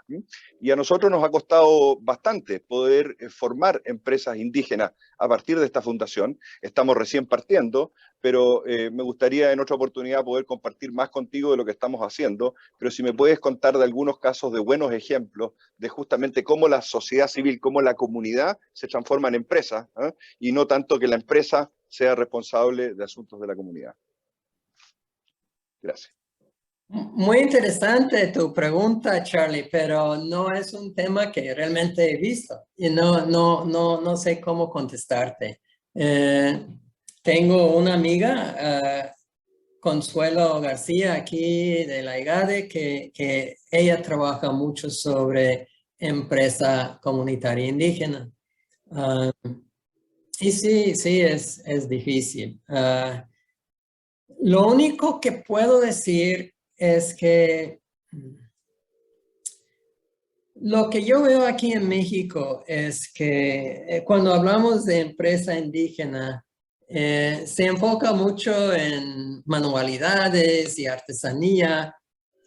Y a nosotros nos ha costado bastante poder formar empresas indígenas a partir de esta fundación. Estamos recién partiendo, pero me gustaría en otra oportunidad poder compartir más contigo de lo que estamos haciendo, pero si me puedes contar de algunos casos de buenos ejemplos de justamente cómo la sociedad civil, cómo la comunidad se transforma en empresa, y no tanto que la empresa sea responsable de asuntos de la comunidad. Gracias. Muy interesante tu pregunta, Charlie, pero no es un tema que realmente he visto y no sé cómo contestarte. Tengo una amiga, Consuelo García, aquí de la IGADE, que ella trabaja mucho sobre empresa comunitaria indígena. Y sí, es difícil. Lo único que puedo decir es que lo que yo veo aquí en México es que cuando hablamos de empresa indígena, se enfoca mucho en manualidades y artesanía,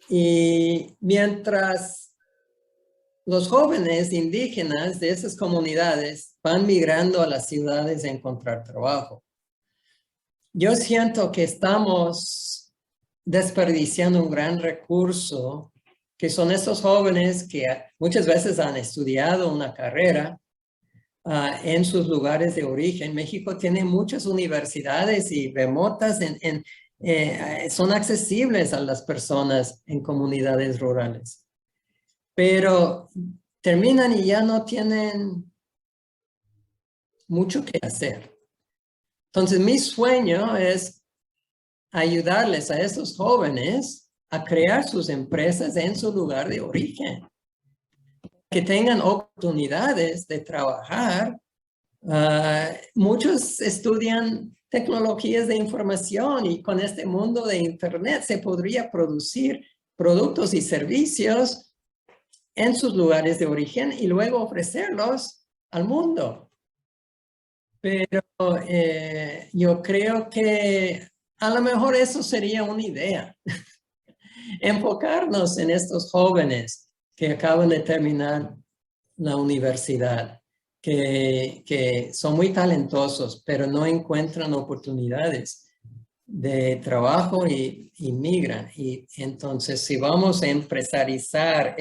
y mientras los jóvenes indígenas de esas comunidades van migrando a las ciudades a encontrar trabajo. Yo siento que estamos desperdiciando un gran recurso, que son estos jóvenes que muchas veces han estudiado una carrera en sus lugares de origen. México tiene muchas universidades y remotas, son accesibles a las personas en comunidades rurales. Pero terminan y ya no tienen mucho que hacer. Entonces, mi sueño es ayudarles a estos jóvenes a crear sus empresas en su lugar de origen, que tengan oportunidades de trabajar. Muchos estudian tecnologías de información y con este mundo de Internet se podría producir productos y servicios en sus lugares de origen y luego ofrecerlos al mundo. Pero yo creo que a lo mejor eso sería una idea. Enfocarnos en estos jóvenes que acaban de terminar la universidad, que son muy talentosos, pero no encuentran oportunidades de trabajo y migran. Y entonces, si vamos a empresarizar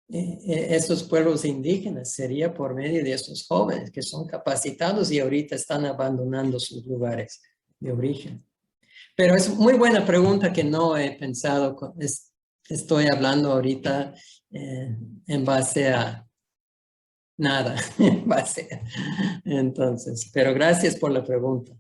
estos pueblos indígenas, sería por medio de esos jóvenes que son capacitados y ahorita están abandonando sus lugares de origen. Pero es muy buena pregunta que no he pensado. Estoy hablando ahorita en base a nada. Entonces, pero gracias por la pregunta.